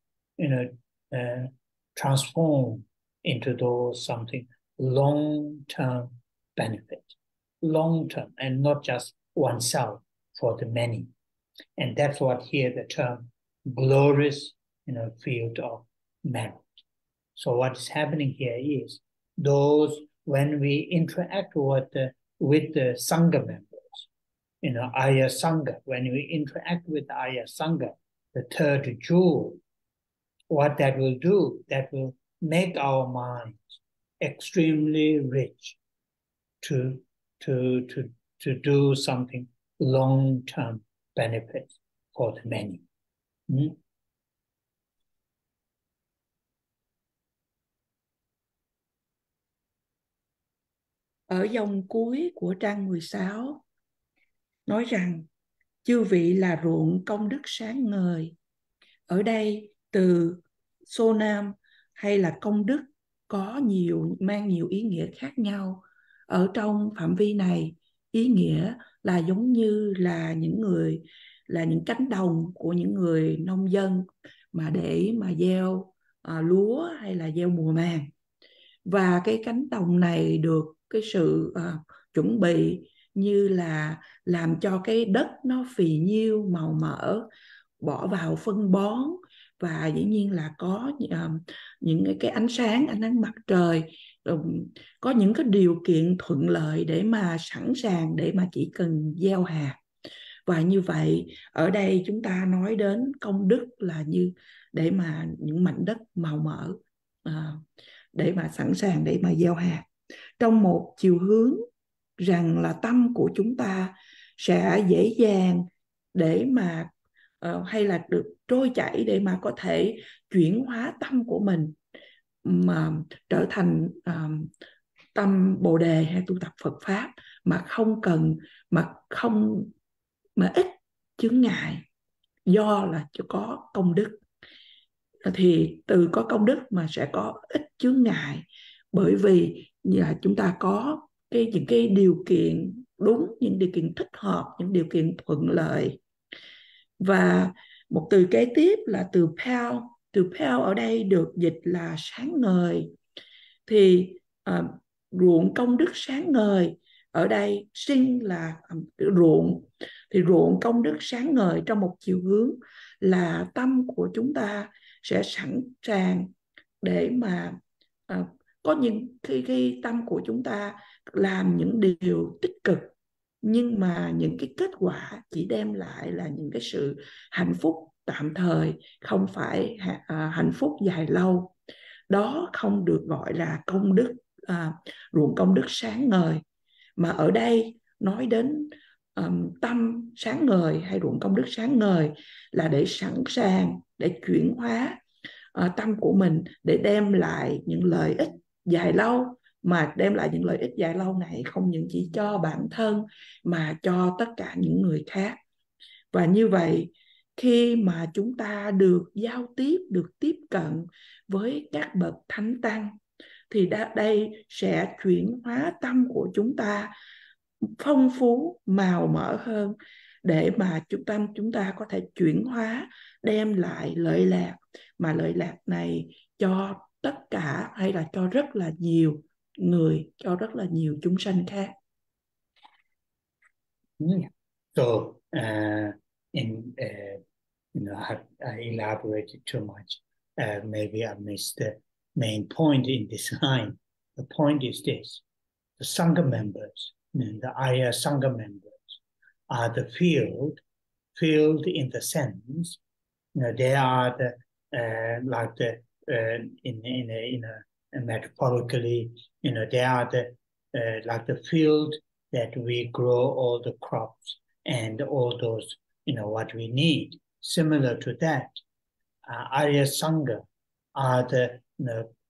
transform into those something long-term benefit, long-term, and not just oneself, for the many. And that's what here the term glorious, field of merit. So what is happening here is those, when we interact with the Sangha members, Arya Sangha, when we interact with Arya Sangha, the third jewel, what that will do, that will make our minds extremely rich to do something long-term benefit for the many. Ở dòng cuối của trang 16 nói rằng chư vị là ruộng công đức sáng ngời. Ở đây từ Sô Nam hay là công đức có mang nhiều ý nghĩa khác nhau. Ở trong phạm vi này, ý nghĩa là giống như là những cánh đồng của những người nông dân mà để mà gieo lúa hay là gieo mùa màng. Và cái cánh đồng này được cái sự chuẩn bị như là làm cho cái đất nó phì nhiêu màu mỡ, bỏ vào phân bón, và dĩ nhiên là có những cái ánh nắng mặt trời, có những cái điều kiện thuận lợi để mà sẵn sàng để mà chỉ cần gieo hạt. Và như vậy ở đây chúng ta nói đến công đức là như để mà những mảnh đất màu mỡ để mà sẵn sàng để mà gieo hạt, trong một chiều hướng rằng là tâm của chúng ta sẽ dễ dàng để mà hay là được trôi chảy để mà có thể chuyển hóa tâm của mình mà trở thành tâm Bồ đề hay tu tập Phật pháp mà ít chướng ngại, do là có công đức. Thì từ có công đức mà sẽ có ít chướng ngại, bởi vì là chúng ta có những cái điều kiện đúng, những điều kiện thích hợp, những điều kiện thuận lợi. Và một từ kế tiếp là từ pale. Từ pale ở đây được dịch là sáng ngời. Thì ruộng công đức sáng ngời, ở đây sinh là ruộng. Thì ruộng công đức sáng ngời trong một chiều hướng là tâm của chúng ta sẽ sẵn sàng để mà có những khi tâm của chúng ta làm những điều tích cực, nhưng mà những cái kết quả chỉ đem lại là những cái sự hạnh phúc tạm thời, không phải hạnh phúc dài lâu. Đó không được gọi là công đức, ruộng công đức sáng ngời. Mà ở đây nói đến tâm sáng ngời hay ruộng công đức sáng ngời là để sẵn sàng để chuyển hóa tâm của mình để đem lại những lợi ích dài lâu. Mà đem lại những lợi ích dài lâu này không những chỉ cho bản thân mà cho tất cả những người khác. Và như vậy, khi mà chúng ta được giao tiếp, được tiếp cận với các bậc thánh tăng, thì đây sẽ chuyển hóa tâm của chúng ta phong phú, màu mỡ hơn, để mà chúng ta có thể chuyển hóa, đem lại lợi lạc. Mà lợi lạc này cho tất cả hay là cho rất là nhiều người, cho rất là nhiều chúng sanh khác. So I elaborated too much. Maybe I missed the main point in this line. The point is this: the Sangha members, the Arya Sangha members, are the field in the sense, they are the like the in a metaphorically, they are the like the field that we grow all the crops and all those, what we need. Similar to that, Arya Sangha are the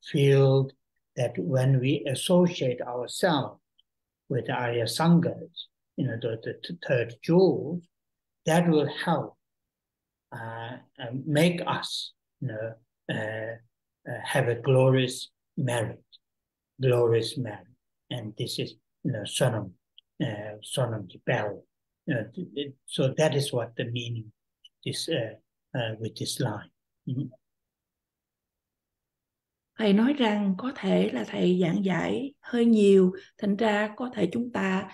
field that when we associate ourselves with Arya Sanghas, the third jewels, that will help make us, have a glorious merit, and this is, SeraMey. sonam bell. So that is what the meaning is with this line. Thầy nói rằng có thể là thầy giảng giải hơi nhiều, thành ra có thể chúng ta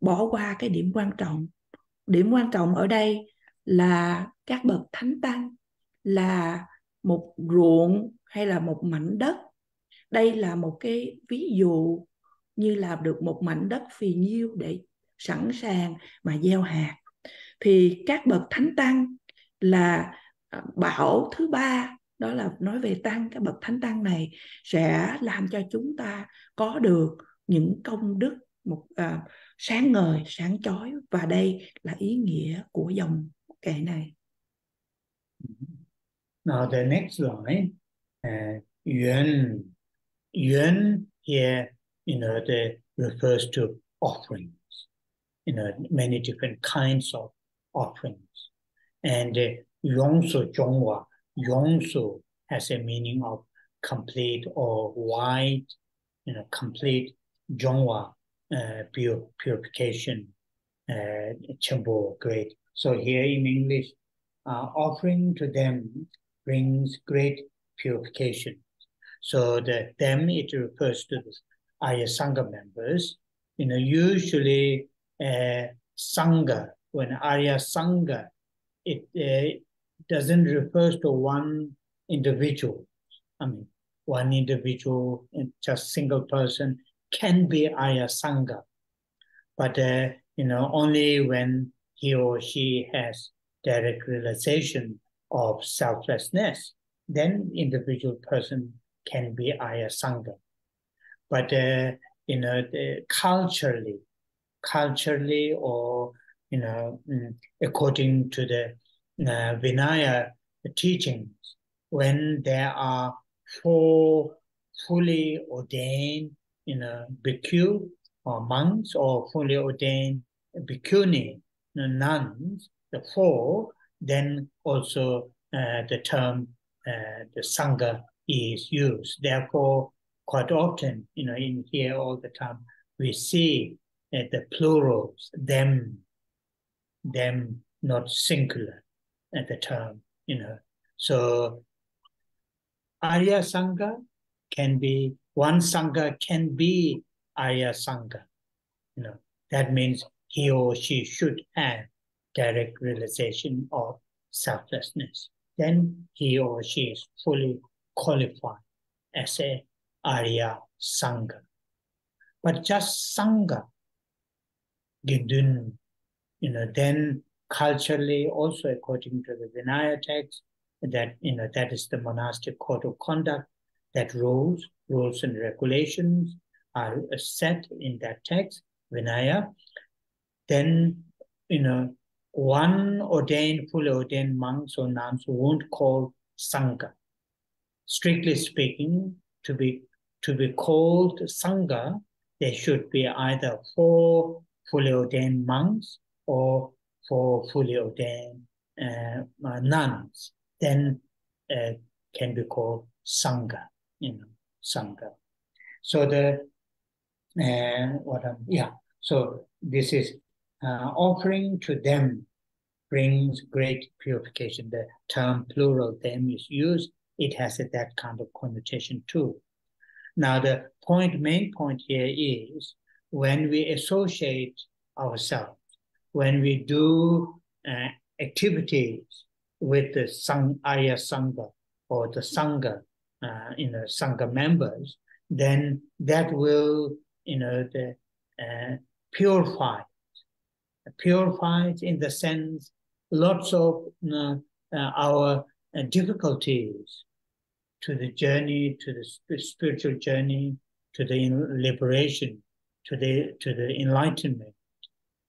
bỏ qua cái điểm quan trọng. Điểm quan trọng ở đây là các bậc thánh tăng, là một ruộng hay là một mảnh đất. Đây là một cái ví dụ như là được một mảnh đất phì nhiêu để sẵn sàng mà gieo hạt. Thì các bậc thánh tăng là bảo thứ ba, đó là nói về tăng. Các bậc thánh tăng này sẽ làm cho chúng ta có được những công đức sáng ngời, sáng chói. Và đây là ý nghĩa của dòng kệ này. Now the next line, yuan. Yuan here, the refers to offerings. Many different kinds of offerings. And yongsu zhongwa, yongsu has a meaning of complete or wide, complete. Zhongwa, purification, chambo, great. So here in English, offering to them brings great purification. So them, it refers to the Arya Sangha members. Usually Sangha, when Arya Sangha, it doesn't refer to one individual. I mean, one individual, just single person can be Arya Sangha. But, only when he or she has direct realization of selflessness, then individual person can be Arya Sangha. But, culturally or, according to the Vinaya teachings, when there are 4 fully ordained, bhikkhu or monks, or fully ordained bhikkhuni, nuns, the 4, then also the term, the Sangha is used. Therefore, quite often, in here all the time, we see the plurals, them, not singular at the term, So Arya Sangha can be, one Sangha can be Arya Sangha. That means he or she should have direct realization of selflessness. Then he or she is fully qualified as a Arya Sangha. But just Sangha, Gidun, then culturally also according to the Vinaya text, that, that is the monastic code of conduct, that rules and regulations are set in that text, Vinaya. Then, one fully ordained monks or nuns won't call Sangha. Strictly speaking, to be called Sangha, there should be either 4 fully ordained monks or 4 fully ordained nuns. Then can be called Sangha, Sangha. So so this is offering to them brings great purification. The term plural them is used. It has that kind of connotation too. Now the main point here is when we associate ourselves, when we do activities with the Arya Sangha or the Sangha, Sangha members, then that will, purifies in the sense lots of our difficulties to the journey, to the spiritual journey, to the liberation, to the enlightenment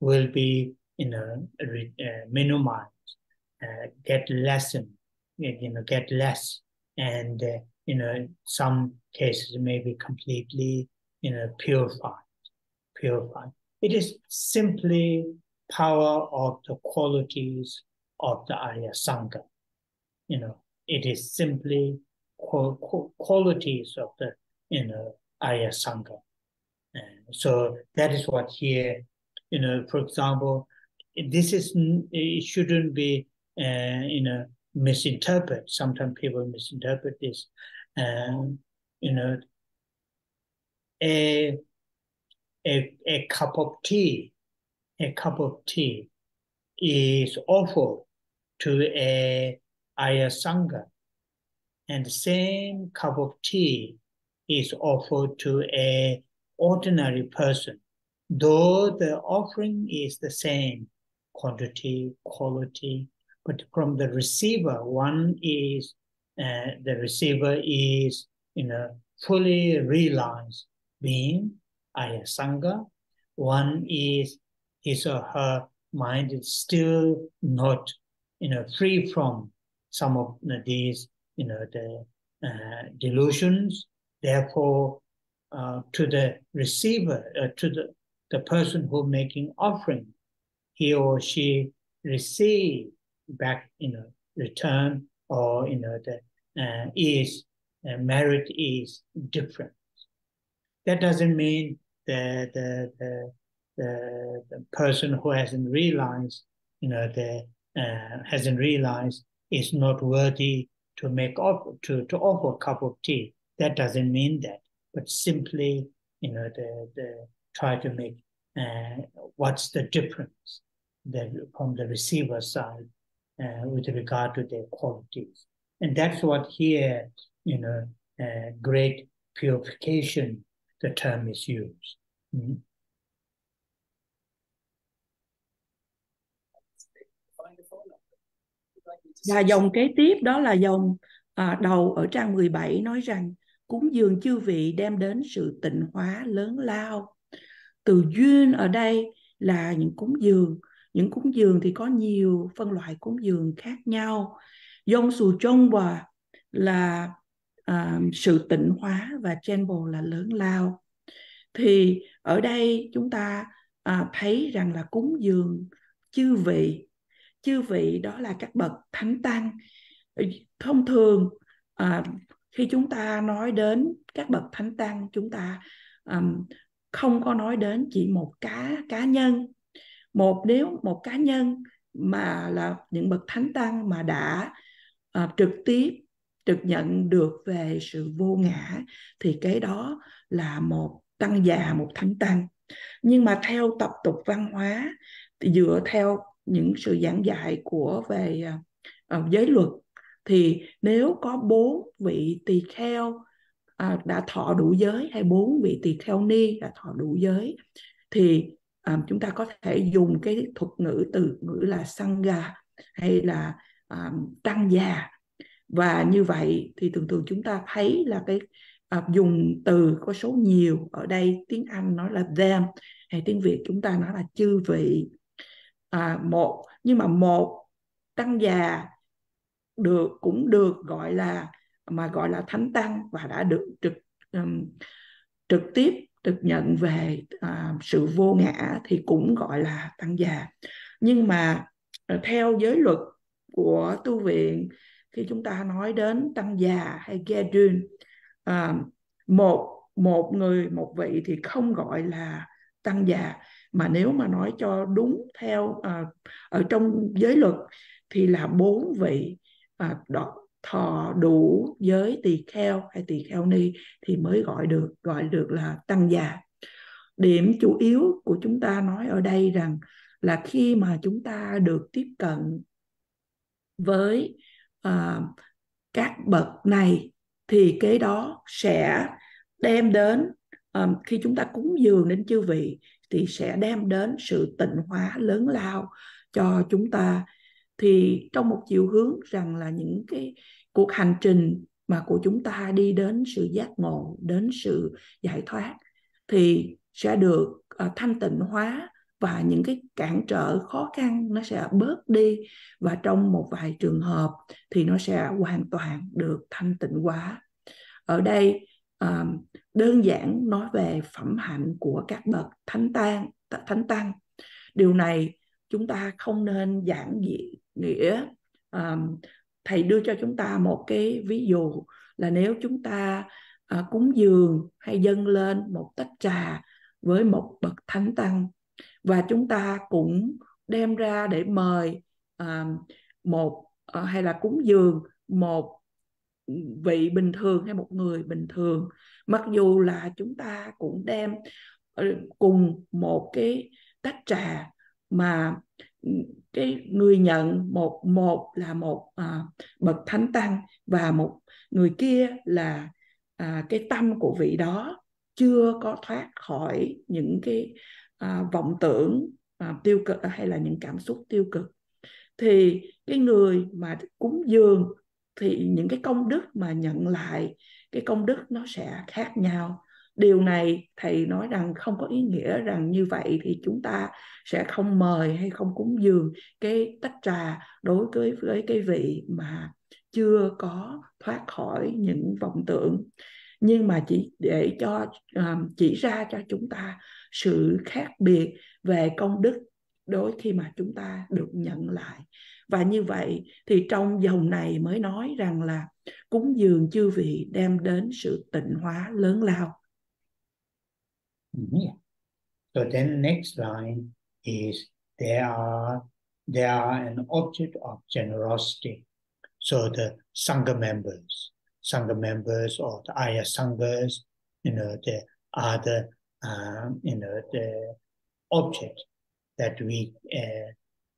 will be minimized, get lessened, get less, and some cases may be completely purified. It is simply power of the qualities of the Arya Sangha. It is simply qualities of the Arya Sangha. So that is what here, for example, it shouldn't be, misinterpret. Sometimes people misinterpret this. A cup of tea, is offered to a Arya Sangha, and the same cup of tea is offered to a ordinary person, though the offering is the same quantity, quality, but from the receiver, the receiver is, fully realized being Arya Sangha. One is his or her mind is still not, free from some of these, the delusions. Therefore, to the receiver, to the person who making offering, he or she receive back, return, or the merit is different. That doesn't mean that the person who hasn't realized, hasn't realized is not worthy to offer a cup of tea. That doesn't mean that, but simply, the try to make what's the difference from the receiver side with regard to their qualities, and that's what here, great purification, the term is used. Mm-hmm. Và dòng kế tiếp đó là dòng đầu ở trang 17 nói rằng cúng dường chư vị đem đến sự tịnh hóa lớn lao. Từ duyên ở đây là những cúng dường. Những cúng dường thì có nhiều phân loại cúng dường khác nhau. Dông sù trông và là sự tịnh hóa, và temple là lớn lao. Thì ở đây chúng ta thấy rằng là cúng dường chư vị. Chư vị đó là các bậc thánh tăng. Thông thường khi chúng ta nói đến các bậc thánh tăng, chúng ta không có nói đến chỉ một cá nhân. Nếu một cá nhân mà là những bậc thánh tăng mà đã trực tiếp trực nhận được về sự vô ngã, thì cái đó là một tăng già, một thánh tăng. Nhưng mà theo tập tục văn hóa, thì dựa theo những sự giảng dạy về giới luật, thì nếu có 4 vị tỳ kheo đã thọ đủ giới, hay 4 vị tỳ kheo ni đã thọ đủ giới, thì chúng ta có thể dùng cái thuật ngữ, từ ngữ là sangha hay là tăng già. Và như vậy thì thường chúng ta thấy là cái dùng từ có số nhiều. Ở đây tiếng Anh nói là them, hay tiếng Việt chúng ta nói là chư vị. Nhưng mà một tăng già cũng được gọi là thánh tăng, và đã được trực tiếp thực nhận về sự vô ngã, thì cũng gọi là tăng già. Nhưng mà theo giới luật của tu viện, khi chúng ta nói đến tăng già hay gedun, một vị thì không gọi là tăng già, mà nếu mà nói cho đúng theo ở trong giới luật thì là 4 vị thọ đủ giới tỳ kheo hay tỳ kheo ni thì mới gọi được là tăng già. Điểm chủ yếu của chúng ta nói ở đây rằng là khi mà chúng ta được tiếp cận với các bậc này, thì cái đó sẽ đem đến, khi chúng ta cúng dường đến chư vị, thì sẽ đem đến sự tịnh hóa lớn lao cho chúng ta. Thì trong một chiều hướng rằng là những cái cuộc hành trình mà của chúng ta đi đến sự giác ngộ, đến sự giải thoát, thì sẽ được thanh tịnh hóa, và những cái cản trở khó khăn nó sẽ bớt đi, và trong một vài trường hợp thì nó sẽ hoàn toàn được thanh tịnh hóa. Ở đây đơn giản nói về phẩm hạnh của các bậc thánh tăng. Điều này chúng ta không nên giảng nghĩa. Thầy đưa cho chúng ta một cái ví dụ là nếu chúng ta cúng dường hay dâng lên một tách trà với một bậc thánh tăng. Và chúng ta cũng đem ra để mời hay là cúng dường một vị bình thường hay một người bình thường, mặc dù là chúng ta cũng đem cùng một cái tách trà, mà cái người nhận một là một bậc thánh tăng, và một người kia là cái tâm của vị đó chưa có thoát khỏi những cái vọng tưởng tiêu cực hay là những cảm xúc tiêu cực. Thì cái người mà cúng dường thì những cái công đức mà nhận lại, cái công đức nó sẽ khác nhau. Điều này thầy nói rằng không có ý nghĩa rằng như vậy thì chúng ta sẽ không mời hay không cúng dường cái tách trà đối với cái vị mà chưa có thoát khỏi những vọng tưởng, nhưng mà chỉ để chỉ ra cho chúng ta sự khác biệt về công đức đôi khi mà chúng ta được nhận lại. Và như vậy thì trong dòng này mới nói rằng là cúng dường chư vị đem đến sự tịnh hóa lớn lao. Yeah. So then next line is they are an object of generosity. So the Sangha members or the Arya Sanghas, they are the object that we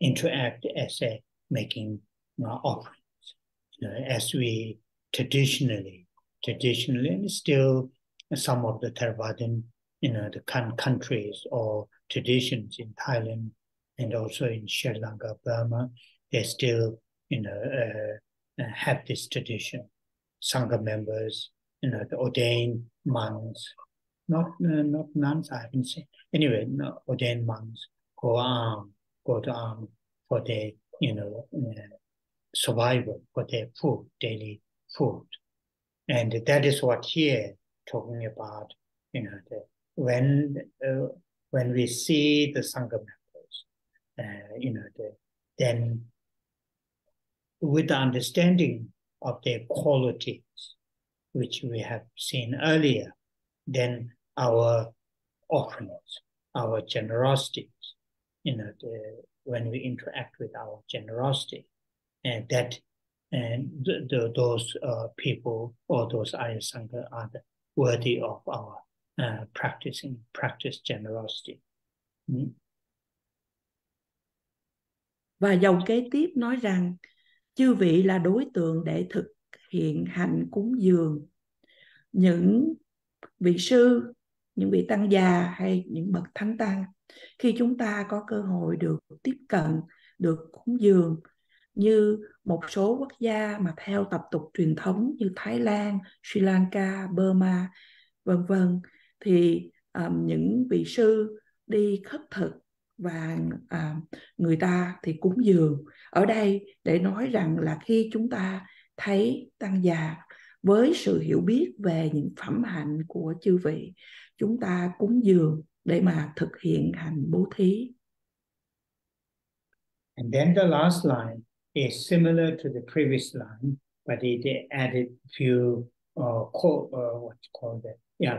interact as making offerings. As we traditionally, and still some of the Theravadan, the countries or traditions in Thailand and also in Sri Lanka, Burma, they still, have this tradition. Sangha members, the ordained monks, not nuns, I haven't said. Anyway, ordained monks go to arm for their, survival, for their food, daily food. And that is what here talking about, when we see the Sangha members, then with the understanding of their qualities, which we have seen earlier, then our offerings, our generosities, when we interact with our generosity, and those people or those Arya Sangha are worthy of our practice generosity. Và dòng kế tiếp nói rằng chư vị là đối tượng để thực hiện hạnh cúng dường. Những vị sư, những vị tăng già hay những bậc thánh tăng, khi chúng ta có cơ hội được tiếp cận, được cúng dường, như một số quốc gia mà theo tập tục truyền thống như Thái Lan, Sri Lanka, Burma, vân vân, thì những vị sư đi khất thực và người ta thì cúng dường. Ở đây để nói rằng là khi chúng ta thấy tăng già với sự hiểu biết về những phẩm hạnh của chư vị, chúng ta cúng dường để mà thực hiện hành bố thí. And then the last line is similar to the previous line, but it added few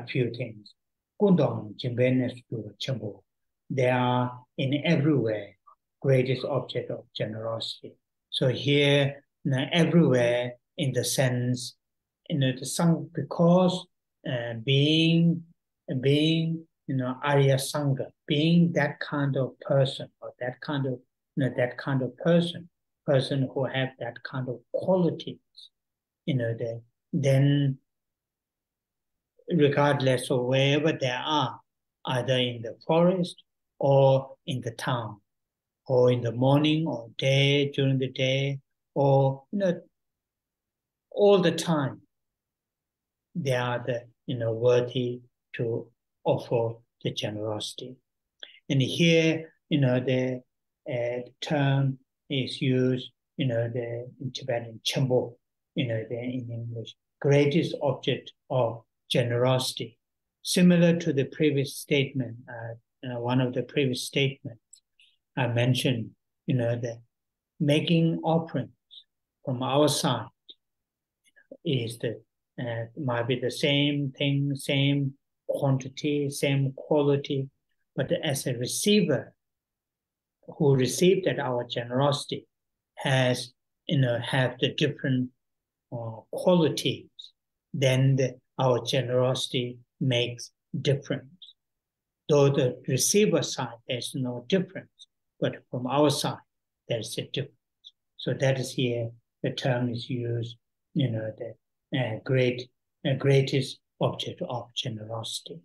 few things. Kundong Jimbenes to Chambo. They are in everywhere greatest object of generosity. So here, everywhere in the sense, the Sangha, because being Arya Sangha, being that kind of person or that kind of person who have that kind of qualities, then regardless of wherever they are, either in the forest or in the town, or in the morning or day, during the day, or all the time, they are worthy to offer the generosity. And here, the term is used, the in Tibetan Chambo, in English, greatest object of generosity. Similar to the previous statement, one of the previous statements I mentioned, the making offerings from our side is might be the same thing, same quantity, same quality, but as a receiver who received that our generosity has, have the different qualities, then our generosity makes difference. Though the receiver side, there's no difference, but from our side, there's a difference. So that is here, the term is used, the greatest object of generosity.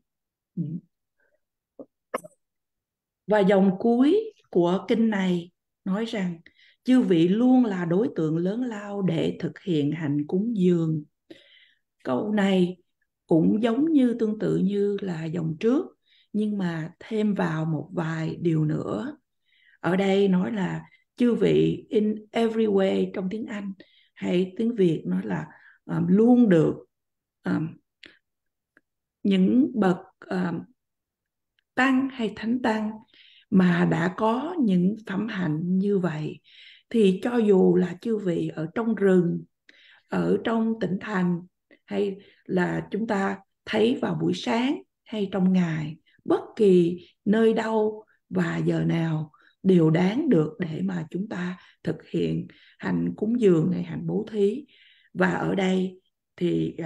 Và dòng cuối của kinh này nói rằng chư vị luôn là đối tượng lớn lao để thực hiện hạnh cúng dường. Câu này cũng giống như tương tự như là dòng trước, nhưng mà thêm vào một vài điều nữa. Ở đây nói là chư vị in every way trong tiếng Anh, hay tiếng Việt nói là luôn được những bậc tăng hay thánh tăng mà đã có những phẩm hạnh như vậy, thì cho dù là chư vị ở trong rừng, ở trong tỉnh thành, hay là chúng ta thấy vào buổi sáng hay trong ngày, bất kỳ nơi đâu và giờ nào đều đáng được để mà chúng ta thực hiện hạnh cúng dường hay hạnh bố thí. Và ở đây thì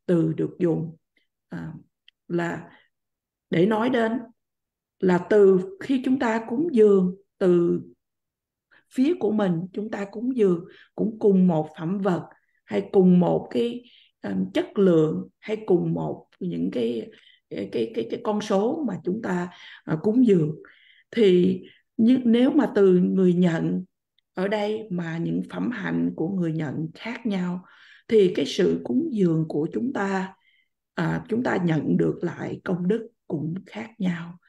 từ được dùng là để nói đến là từ khi chúng ta cúng dường, từ phía của mình chúng ta cúng dường cũng cùng một phẩm vật, hay cùng một cái chất lượng, hay cùng một những cái con số mà chúng ta cúng dường. Thì nếu mà từ người nhận ở đây mà những phẩm hạnh của người nhận khác nhau, thì cái sự cúng dường của chúng ta nhận được lại công đức cũng khác nhau.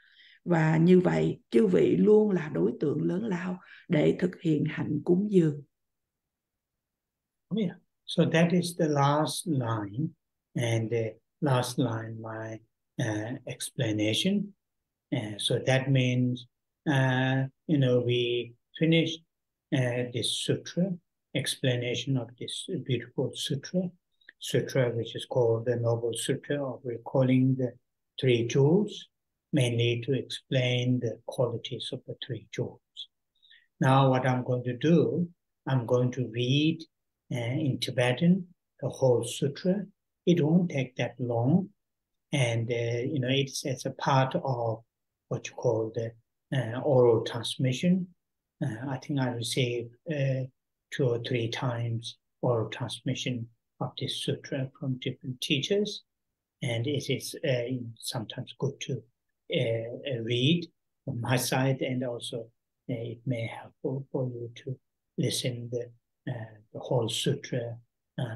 Và như vậy chư vị luôn là đối tượng lớn lao để thực hiện hạnh cúng dường. Yeah. So that is the last line, and the last line my explanation. So that means we finished this sutra, explanation of this beautiful sutra which is called the Noble Sutra of Recalling the Three Jewels, mainly to explain the qualities of the three jewels. Now what I'm going to do, I'm going to read in Tibetan the whole sutra. It won't take that long, and it's a part of what you call the oral transmission. I think I received 2 or 3 times oral transmission of this sutra from different teachers, and it is sometimes good to read from my side, and also it may help for you to listen the whole sutra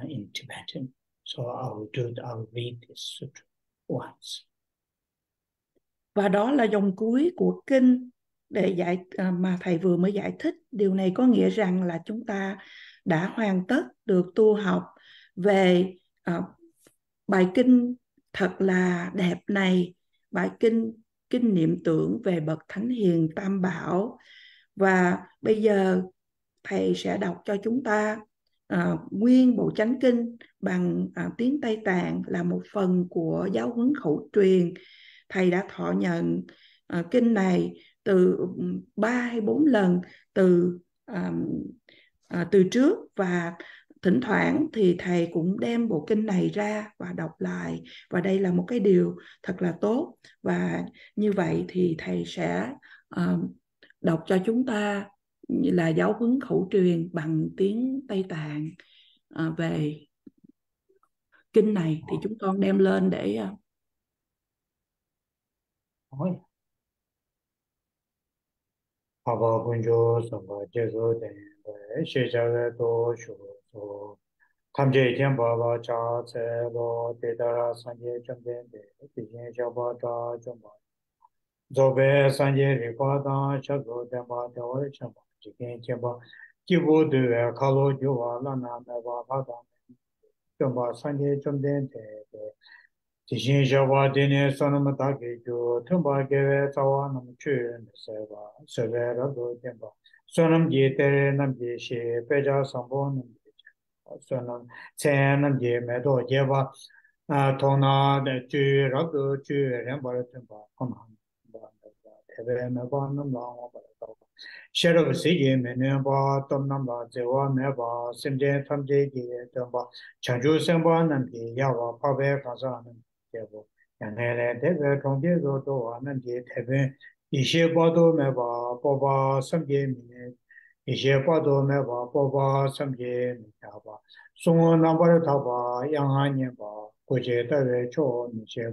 in Tibetan. So I'll read this sutra once. Và đó là dòng cuối của kinh để mà thầy vừa mới giải thích. Điều này có nghĩa rằng là chúng ta đã hoàn tất được tu học về bài kinh thật là đẹp này, bài kinh niệm tưởng về bậc Thánh Hiền Tam Bảo. Và bây giờ thầy sẽ đọc cho chúng ta nguyên bộ chánh kinh bằng tiếng Tây Tạng, là một phần của giáo huấn khẩu truyền. Thầy đã thọ nhận kinh này từ 3 hay 4 lần từ trước, và thỉnh thoảng thì thầy cũng đem bộ kinh này ra và đọc lại, và đây là một cái điều thật là tốt. Và như vậy thì thầy sẽ đọc cho chúng ta là giáo huấn khẩu truyền bằng tiếng Tây Tạng về kinh này. Thì chúng con đem lên để Kamje Jamba Ba Cha Se Lo Te Dara Sanje Chambe Te Tijin Jamba Da Jamba Zobe Sanje Ripa Da Chago Damba Da Ore Chamba Jikin Jamba Kibu Due Kalo Juwa Lana Meva Bada Jamba Sanje Chambe Te Tijin Jamba Dine Sonamata Geju Tumba Geve Tawa Nam Chun Seva Seve Rado Jamba Sonam Jite Nam Jishi Peja Sambo Nam Sonam Senam Je Medo Jeva thong na de chu ra go chu ren ba ten ba thong na ba te be me ba nam la ba ta she ro si ye me ne ba tom nam la je wa me ba sim je tham je ji de ba chang ju sem ba nam ji ya ba pa be ka sa nam je bo ya ne le de be thong je zo do wa nam ji te be yi she ba do me ba pa ba sam je mi ne yi she ba do me ba pa ba sam je mi ta ba sung na ba ta ba yang an ye ba ko je ta ve cho mi che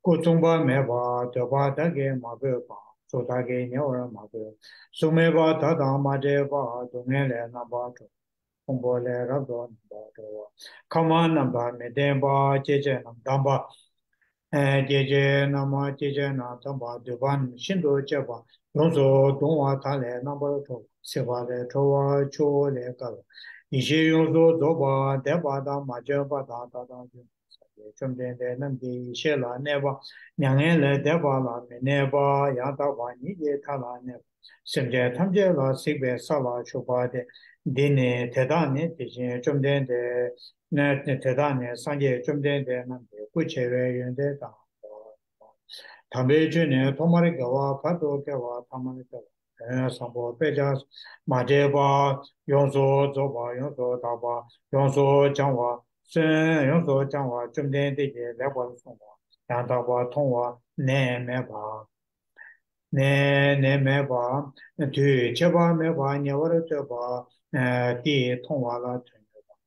ko chung ba me ba de ba da ge ma be ba so da ge ne wa ma be so me ba da da ma de ba do ne le na ba to không bo le ra do ba do ka ma na ba me de ba che che na da ba je je na ma je je na da ba de ban shin do che ba dong so dong wa ta le na ba to se ba le to wa cho le ka yi she yong so do ba de ba da ma je ba da da da trong đêm đêm năm đi xe là nè ba nhà nghe là để ba là mình nè ba ya ta ba ni je tha la nè xem je tham je là sĩ về sa la chu ba de đi nè thế đó nè thì trong đêm de nè thế đó nè sang je trong đêm de năm de ku che về yun de ta tham bê chu nè thong ma ri ga wa pha do ke wa tham ma ri ga sang bo pe ja ma je ba yong so zo ba yong so da ba yong so chang wa 是用说讲话，中间这些来过生活，让到过通话难没吧，难没吧，对，吃吧没吧，你我的这吧，地通话了，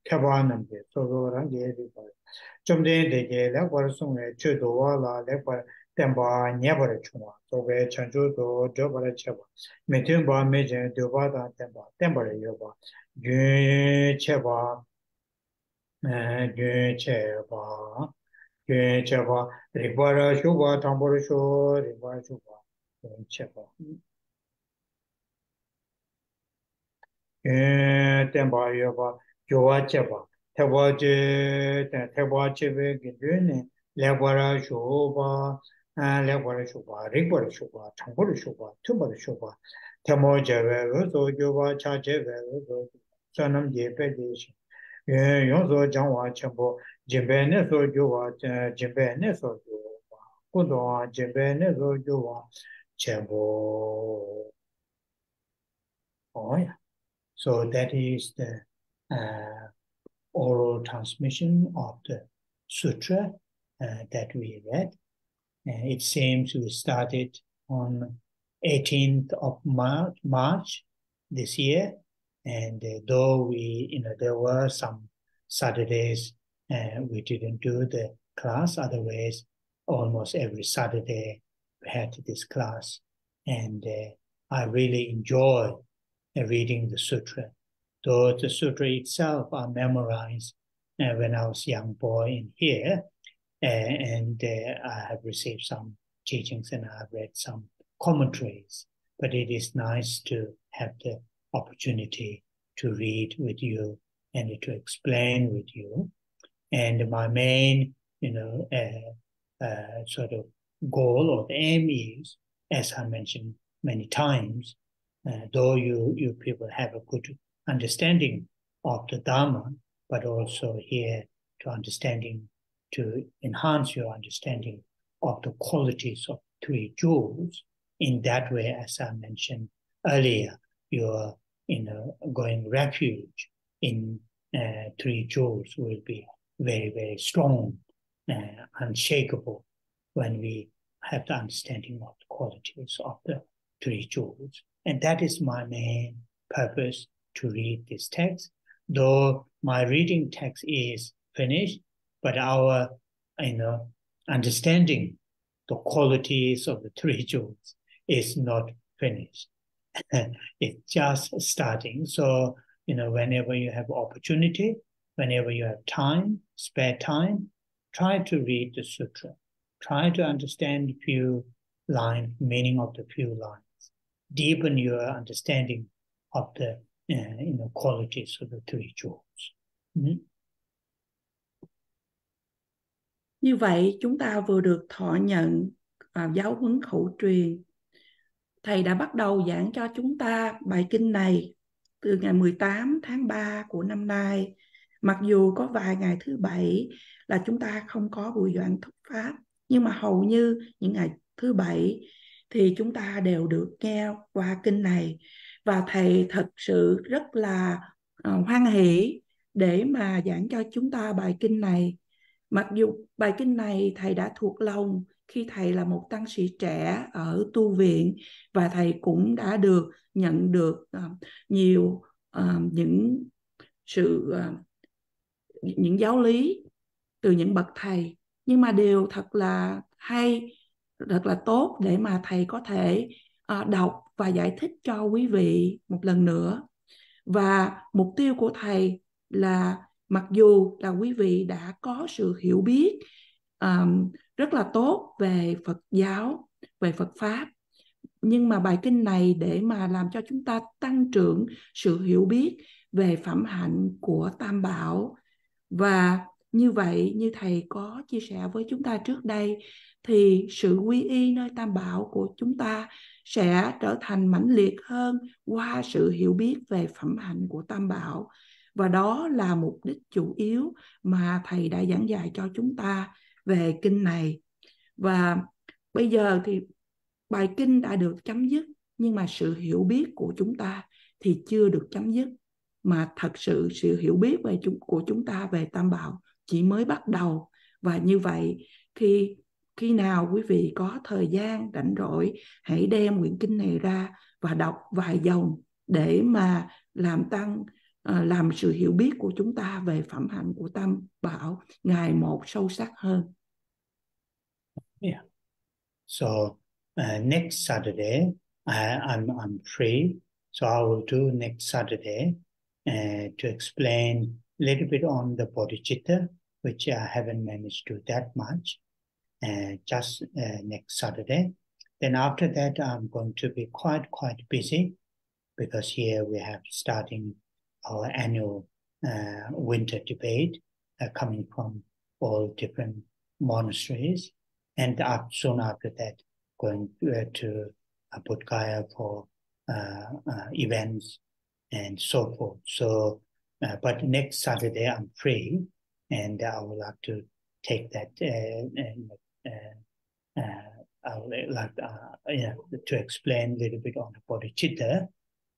开吧能的，所以人家这个中间这些来过生活，最多了来过。但把年不的穷啊，作为成就都这不的吃吧，每天把每天都把它但把的有吧，云吃吧。gyö che ba, gyö che ba, rikpa ra shu ba, thampo ra shu, rikpa ra shu ba, gyö che ba. Gyö tenpa yo ba, gyo wa che ba, thekpa che be gyö ne, lekpa ra shu ba, lekpa ra shu ba, rikpa ra shu ba, thampo ra shu ba, thumpa ra shu ba, themo che be, wo so gyo ba, cha che be, wo so, sanam je pe je shi. 用作讲话全部金白那时候就话，金白那时候就话，不懂啊，金白那时候就话全部哦呀。So that is the oral transmission of the sutra that we read. It seems we started on 18th of March this year. And though there were some Saturdays we didn't do the class, otherwise almost every Saturday we had this class. And I really enjoy reading the sutra. Though the sutra itself I memorized when I was a young boy in here, and I have received some teachings and I have read some commentaries. But it is nice to have the opportunity to read with you and to explain with you. And my main, sort of goal or aim is, as I mentioned many times, though you people have a good understanding of the Dharma, but also here to enhance your understanding of the qualities of three jewels. In that way, as I mentioned earlier, you're going refuge in three jewels will be very, very strong, unshakable when we have the understanding of the qualities of the three jewels. And that is my main purpose to read this text. Though my reading text is finished, but our understanding the qualities of the three jewels is not finished. It's just starting. So, whenever you have opportunity, whenever you have time, spare time, try to read the sutra. Try to understand few lines, meaning of the few lines. Deepen your understanding of the qualities of the three jewels. Như vậy chúng ta vừa được thọ nhận giáo huấn khẩu truyền. Thầy đã bắt đầu giảng cho chúng ta bài kinh này từ ngày 18 tháng 3 của năm nay Mặc dù có vài ngày thứ Bảy là chúng ta không có buổi giảng thuyết pháp, nhưng mà hầu như những ngày thứ Bảy thì chúng ta đều được nghe qua kinh này. Và thầy thật sự rất là hoan hỷ để mà giảng cho chúng ta bài kinh này. Mặc dù bài kinh này thầy đã thuộc lòng khi thầy là một tăng sĩ trẻ ở tu viện, và thầy cũng đã nhận được nhiều những sự những giáo lý từ những bậc thầy, nhưng mà điều thật là hay, thật là tốt để mà thầy có thể đọc và giải thích cho quý vị một lần nữa. Và mục tiêu của thầy là mặc dù là quý vị đã có sự hiểu biết rất là tốt về Phật giáo, về Phật Pháp, nhưng mà bài kinh này để mà làm cho chúng ta tăng trưởng sự hiểu biết về phẩm hạnh của Tam Bảo. Và như vậy, như thầy có chia sẻ với chúng ta trước đây, thì sự quy y nơi Tam Bảo của chúng ta sẽ trở thành mãnh liệt hơn qua sự hiểu biết về phẩm hạnh của Tam Bảo. Và đó là mục đích chủ yếu mà thầy đã giảng dạy cho chúng ta về kinh này. Và bây giờ thì bài kinh đã được chấm dứt, nhưng mà sự hiểu biết của chúng ta thì chưa được chấm dứt, mà thật sự sự hiểu biết của chúng ta về Tam Bảo chỉ mới bắt đầu. Và như vậy, khi nào quý vị có thời gian rảnh rỗi, hãy đem quyển kinh này ra và đọc vài dòng để mà làm sự hiểu biết của chúng ta về phẩm hạnh của Tam Bảo ngày một sâu sắc hơn. Yeah. So next Saturday, I'm free, so I will do next Saturday to explain a little bit on the bodhicitta, which I haven't managed to do that much. Just next Saturday. Then after that, I'm going to be quite busy, because here we have starting our annual winter debate coming from all different monasteries. And soon after that, going to Bodh Gaya for events and so forth. So, but next Saturday I'm free, and I would like to take that I would like to explain a little bit on the bodhicitta.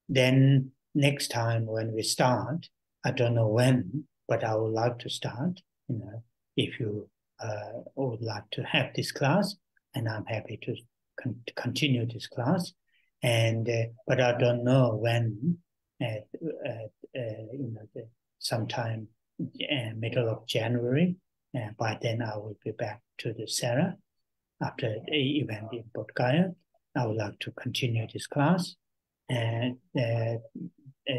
Then next time when we start, I don't know when, but I would like to start. If you would like to have this class, and I'm happy to continue this class. And but I don't know when. Sometime middle of January. By then I will be back to the Sera after the event in Bodh Gaya. I would like to continue this class, and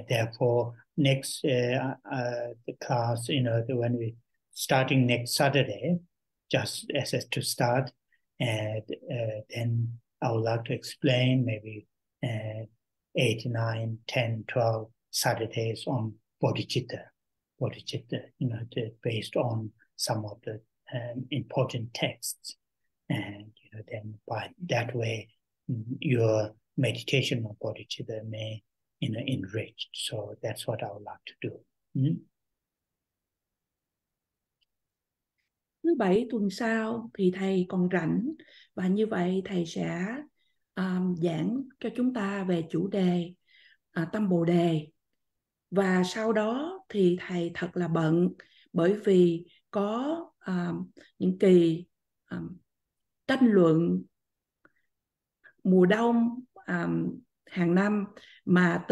therefore next the class, when we starting next Saturday, just as to start, and then I would like to explain maybe 8, 9, 10, 12 Saturdays on bodhicitta, based on some of the important texts. And then by that way, your meditation on bodhicitta may enriched. So that's what I would like to do. Thứ Bảy tuần sau thì thầy còn rảnh, và như vậy thầy sẽ giảng cho chúng ta về chủ đề tâm Bồ Đề. Và sau đó thì thầy thật là bận, bởi vì có những kỳ tranh luận mùa đông hàng năm mà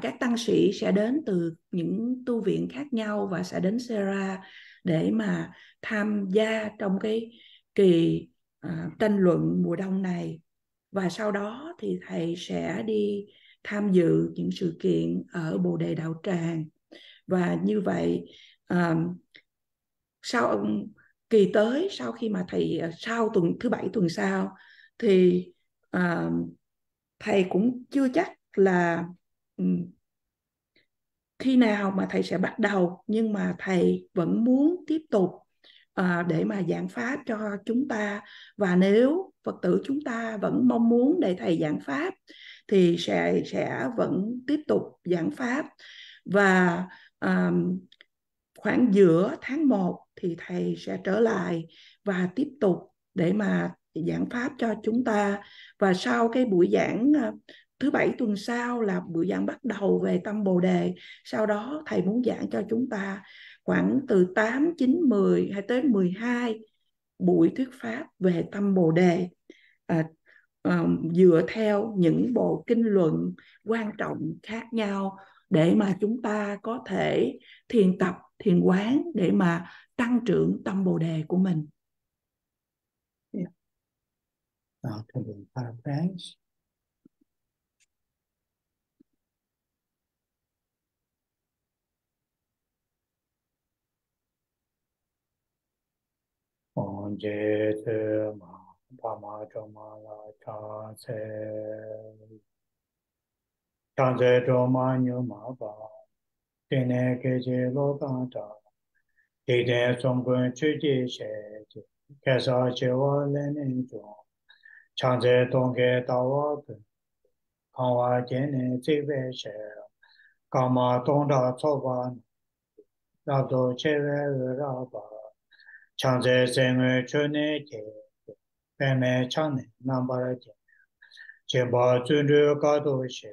các tăng sĩ sẽ đến từ những tu viện khác nhau và sẽ đến Sera để mà tham gia trong cái kỳ tranh luận mùa đông này. Và sau đó thì thầy sẽ đi tham dự những sự kiện ở Bồ Đề Đạo Tràng. Và như vậy sau kỳ tới, sau khi mà thầy sau thứ Bảy tuần sau thì thầy cũng chưa chắc là khi nào mà thầy sẽ bắt đầu, nhưng mà thầy vẫn muốn tiếp tục để mà giảng pháp cho chúng ta. Và nếu Phật tử chúng ta vẫn mong muốn để thầy giảng pháp thì sẽ vẫn tiếp tục giảng pháp. Và khoảng giữa tháng 1 thì thầy sẽ trở lại và tiếp tục để mà giảng pháp cho chúng ta. Và sau cái buổi giảng thứ bảy tuần sau là buổi giảng bắt đầu về tâm Bồ Đề. Sau đó thầy muốn giảng cho chúng ta khoảng từ 8, 9, 10 hay tới 12 buổi thuyết pháp về tâm Bồ Đề, à, dựa theo những bộ kinh luận quan trọng khác nhau để mà chúng ta có thể thiền tập, thiền quán để mà tăng trưởng tâm Bồ Đề của mình. Yeah. Now to the paraphrase. On je te ma pa ma cho ma la cha se cho ma nyu ma pa te ne ke je lo ta ta te de song gun chu ji she ji ke sa che wa le ne jo cha se dong ge da wa de kan wa je ne ji be she ka ma dong da cho ba da do che we ra ba cha se se ngue chu ne ke pe me cha ne na ba ra je che ba zun ru ga do she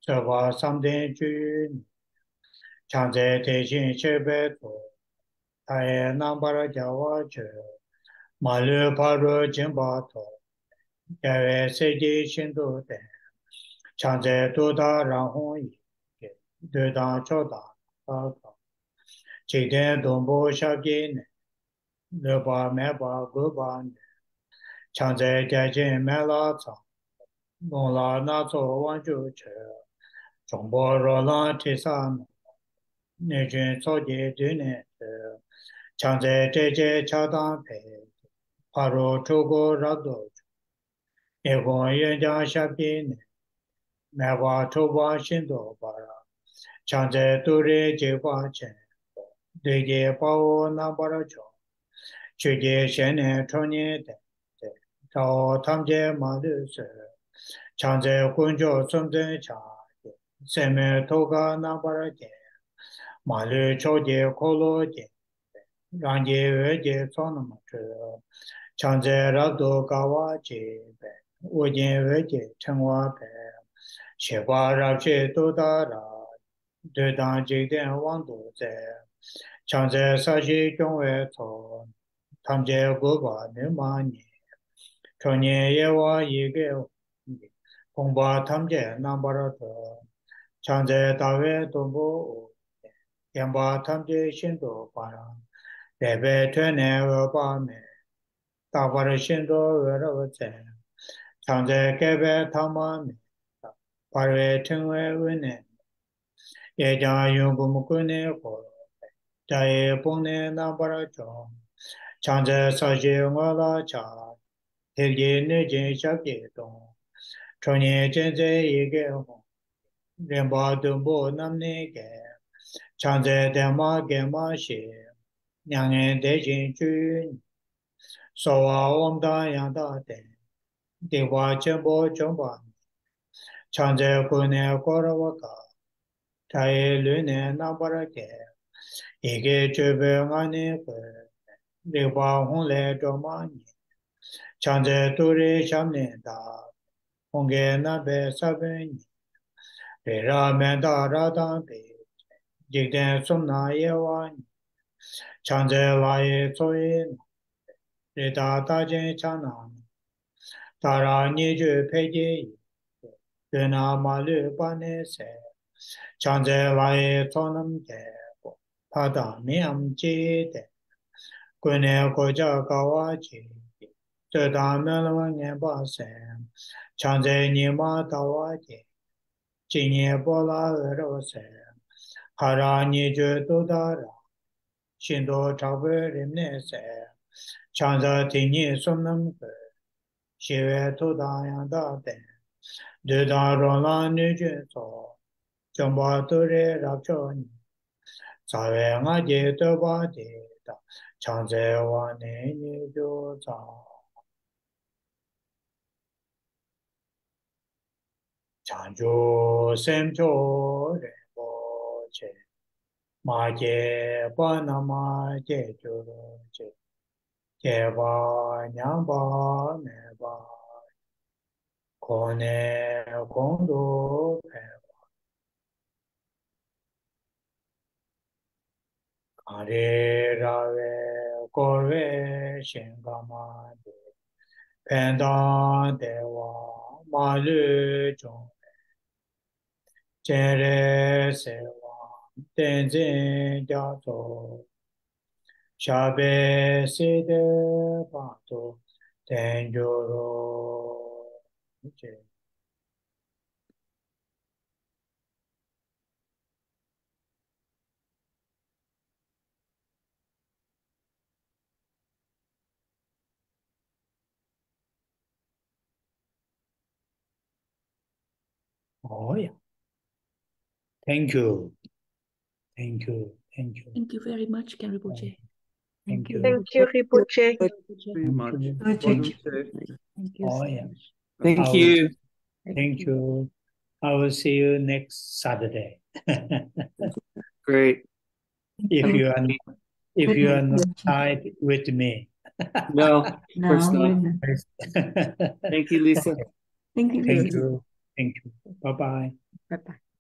这把三天军，常在天津西北头，他也南巴拉叫我去，马路爬入金巴头，因为世界新都的，常在多大然后一，对当较大，今天东部小街呢，六八买八九八呢，常在接近买拉草，弄了那座往就去，中国热浪天上。内军召集队呢，常在这些恰当配，爬入出国绕道，一共演讲下边呢，买把出版新多巴拉，常在都里计划前，对接把握南巴拉桥，去接现年创业的，找他们家马律师，常在公交中正桥，上面投个南巴拉街。马路桥接可罗街，让街二街装那么着，常在拉多高瓦街呗，我见二街城瓦呗，西瓜绕街多大了，对当景点往多在，常在沙溪中外头，他们家过把牛马年，去年也往一个，恐怕他们家南巴拉头，常在大卫东部。yang ba tam je shin do pa ra de be twe ne wo pa me ta pa ra shin do wo ra wo che chang je ke be tham ma me pa re thing we wen ne ye ja yu bu mu ku ne ko ja ye pong ne na pa ra cho chang je sa je ngo la cha te je ne je sha je dong cho ne chen je ye ge ho ren ba du bo nam ne ge常在德马格马西，两人得进去，说话我们大洋大的，对话全部全部，常在国内过了我家，他也六年拿不了钱，一个准备俺那个，对话红来做嘛呢？常在都里下面大，红给那边三分呢，对让面大让当的。今天送那一碗，常在那一座位，日大大件强南，当然你就配给，对那马路把那些，常在那一座那么的，他当面接的，国内国家高瓦去，这当面了年把生，常在你妈到瓦去，今年不拉二十岁。哈拉尼就多大了？新多差不多人那些，常在听你说那么个，学会多大样大的，对他让让你去做，全部都是老叫你，在外俺家都把的，常在往内你就找，常就生着人不去。ma che pa na ma che chu che ba nyam ba ne ba ko ne kon do pe ka re ra ve ko ve shen ga ma de pen da de wa ma lu chong chen re se wa ten zin ja zo sha be se de ba to ten jo ro che oh yeah. Thank you. Thank you. Thank you. Thank you very much, Khen Rinpoche. Thank you. Thank you, Rinpoche. Very much. Thank you. Thank you Oh, so yeah. much. Thank you. Thank you. I will see you next Saturday. Great. if you are Good not night. tied with me. No, of course not. Thank Thank you, Lisa. Thank you. you. Thank you. Bye bye. Bye-bye.